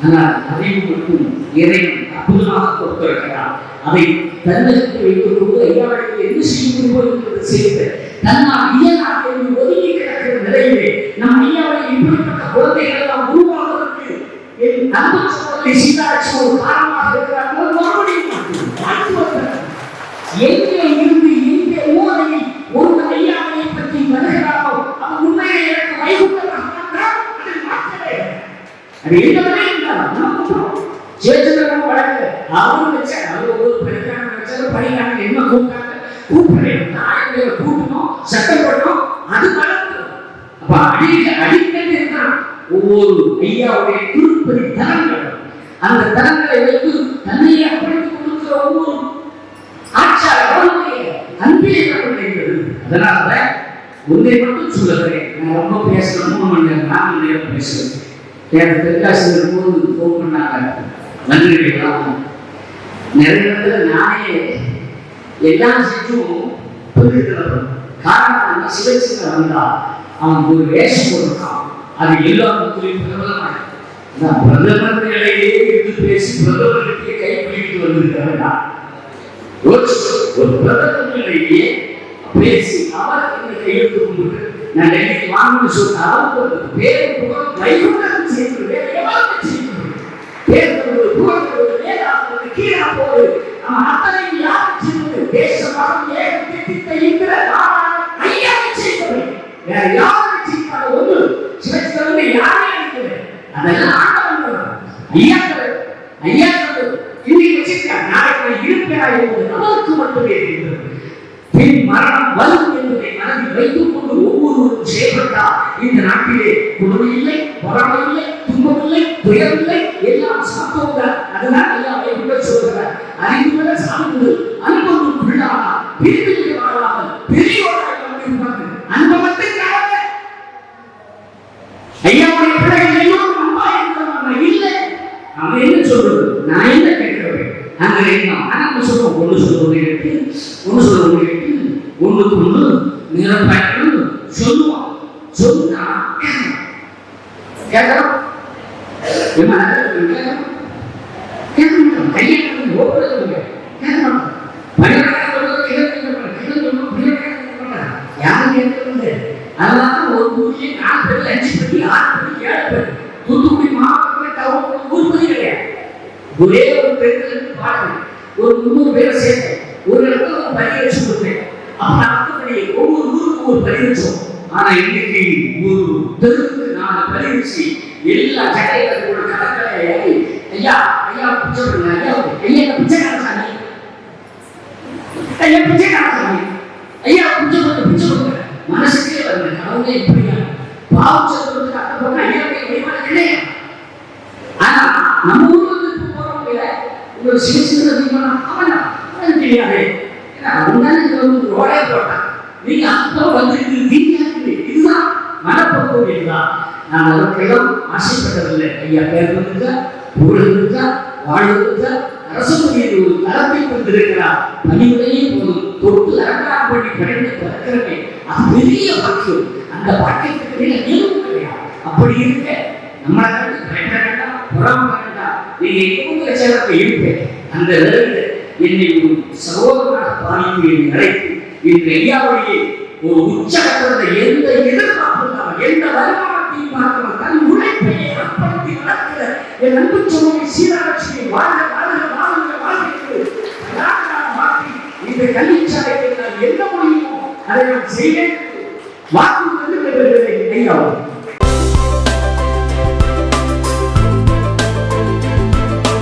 ஆனால் அறிவு மட்டும் இறைவன் அற்புதமாக கொடுத்திருக்கிறார். அதை தன்னகத்தை வைத்துக் கொண்டு ஐயாவுக்கு என்ன செய்ய முடியுமோ என்பது செய்து தன்னால் இயலாக ஒதுங்கி கிடக்கிற நிலையிலே நம் ஐயாவை இப்படிப்பட்ட குழந்தைகள் எல்லாம் உருவாவதற்கு என் அன்பு சகோதரி சீதாட்சி ஒரு காரணமாக இருக்கிறார்கள். மறுபடியும் எங்கே இருந்து எங்கே ஓதையில் ஒரு ஐயாவை பற்றி வருகிறாரோ அது உண்மையை எனக்கு வைகுண்டமாக அதில் மாற்றவே அது எங்கவே சேச்சந்திரன் வழக்கு அவரும் வச்சார். அவர் ஒரு படிக்கான வச்சாரு, படிக்கான என்ன கூப்பிட்டாங்க, கூப்பிட்டு கூட்டணும், சட்டம் போடணும், அது வளர்ந்து அப்ப அடிக்கடி இருக்கான். ஒவ்வொரு ஐயாவுடைய திருப்பதி தரங்கள், அந்த தரங்களை வைத்து தன்னையே அப்படித்து கொடுக்கிற ஒவ்வொரு ஆட்சியாளர்களுடைய அன்பிலே நடக்கிறது. அதனால ஒன்றை மட்டும் சொல்லுகிறேன். நான் ரொம்ப பேசுறேன், 3 மணி நேரம் 4 மணி நேரம் பேசுறேன். எனக்கு தெற்காசிரியர் போது ஃபோன் பண்ணாங்க, நன்றிகளாம் நிறைய இடத்துல நானே எல்லாம் செஞ்சும் புரிஞ்சுக்கிறேன். காரணம் சிவச்சிங்க வந்தா அவன் ஒரு வேஷம் போடுறான், அது எல்லாருக்கும் பிரபலமான பிரதமர் நிலையிலே இருந்து பேசி பிரதமர்களுக்கு கை பிடித்து வந்திருக்கிறா. ஒரு பிரதமர் நிலையிலே பேசி அவருக்கு கையெழுத்து கொண்டு நான் டெல்லிக்கு வாங்கன்னு சொன்ன அவருக்கு பேரு புகழ் வைகுண்டம் செய்து வேற எவ்வளவு செய்ய பேருந்து புகழ்கிறது வேதாந்தது கீழா போது அவன் அத்தனை யாரும் செய்வது தேசமாக ஏக திட்ட இருக்கிற ஐயாவை செய்வது வேற யாரும் செய்யாத ஒன்று சிவச்சிதம்பரம் யாரே இருக்கிறது. அதெல்லாம் ஆண்டவன் ஐயாக்கள் இன்னைக்கு வச்சிருக்காங்க, நாளைக்கு இருப்பேன் என்பது நமக்கு மட்டுமே இருக்கிறது. பின் மரணம் வரும் என்பதை மனதில் வைத்துக் கொண்டு ஒவ்வொருவரும் செயல்பட்டால் இந்த நாட்டிலே கொடுமை இல்லை, பொறாமை இல்லை, துன்பம் இல்லை, துயரம் இல்லை, எல்லாம் சாத்தோங்க. அதனால் எல்லாம் வைகுண்ட சொல்கிறார். அறிவுள்ள சாமிகள் அன்பொன்று பிள்ளானா பிரிவிற்கு வாழாமல் பெரியோராக இருப்பாங்க. அன்பை மட்டும் காண ஐயாவுடைய பிள்ளைகள் எல்லோரும் அன்பா இருக்கிறாங்க. இல்லை அவன் என்ன சொல்றது, நான் என்ன கேட்கிறேன் அங்க என்ன சொல்லுவோம். ஒன்று சொல்றது கேட்டு ஒன்று சொல்றது கேட்டு ஒண்ணுக்கு ஒண்ணு நிரப்பாய்கள் சொல்லுவோம். சொன்னா கேட்கலாம் யாரும் கேட்கறது. அதனால ஒரு ஊரிலே 4 பேர் 5 பேர் 6 பேர் 7 பேர் தூத்துக்குடி மாவட்டத்தில் ஊர்பதி கிடையாது. ஒரே ஒரு பெண்களுக்கு பாருங்க, ஒரு 300 பேரை சேர்த்தேன், ஒரு இடத்துல ஒரு பலி வச்சு கொடுத்தேன். அப்ப அப்படி ஒவ்வொரு ஊருக்கு ஒரு பலி வச்சோம். ஆனா இன்னைக்கு ஒரு தெருவுக்கு 4 பலி வச்சு எல்லா சட்டைகளோட கணக்கலை ஐயா ஐயா பிச்சை பண்ணுங்க, ஐயா ஐயா பிச்சைக்கார சாமி, ஐயா பிச்சைக்கார சாமி, ஐயா பிச்சை பண்ணுங்க மனசுக்கே வருங்க. அவங்க இப்படியா பாவம் சொல்றதுக்கு அர்த்தம் போக ஐயாவுடைய வழிபாடு கிடையாது. ஆனா நம்ம ஊருக்கு போறவங்க ஒரு சின்ன சின்ன தெரியாது. ரோடே போட்டான், நீங்க அப்போ வந்துருக்கு, இதுதான் மனப்பக்குவம். இதுதான் நான் அதற்கெல்லாம் ஆசைப்பட்டதில்லை. ஐயா பேர் வந்துச்சா, புகழ் இருந்துச்சா, வாழ்வு இருந்துச்சா, அரசுடைய ஒரு தரத்தை கொண்டிருக்கிறார். பணிவுடையே போதும், தொட்டு அரங்காம் பண்ணி படைந்து பிறக்கிறமே, அது பெரிய பாக்கியம். அந்த பாக்கியத்துக்கு மேல எதுவும் கிடையாது. அப்படி இருக்க நம்மளை கண்டு பயப்பட வேண்டாம், புறம் வேண்டாம். நீங்க எங்க சேரத்தை இருப்பேன் அந்த நிலையில் என்னை ஒரு சகோதரனாக பாதிப்பு என்னை அழைத்து இன்று ஐயாவுடைய ஒரு உச்சகட்டத்தை எந்த எதிர்பார்ப்பு இல்லாமல், எந்த வருமானத்தையும் பார்க்காம தன் உழைப்பையே அர்ப்பணித்து வளர்க்கிற என் அன்பு சோழனை சீராட்சியை வாழ்க வாழ்க வாழ்க வாழ்க்கை மாற்றி இந்த கல்விச்சாலையை நான் என்ன முடியுமோ அதை நான் செய்வேன். வாக்கு வந்து ஐயாவும்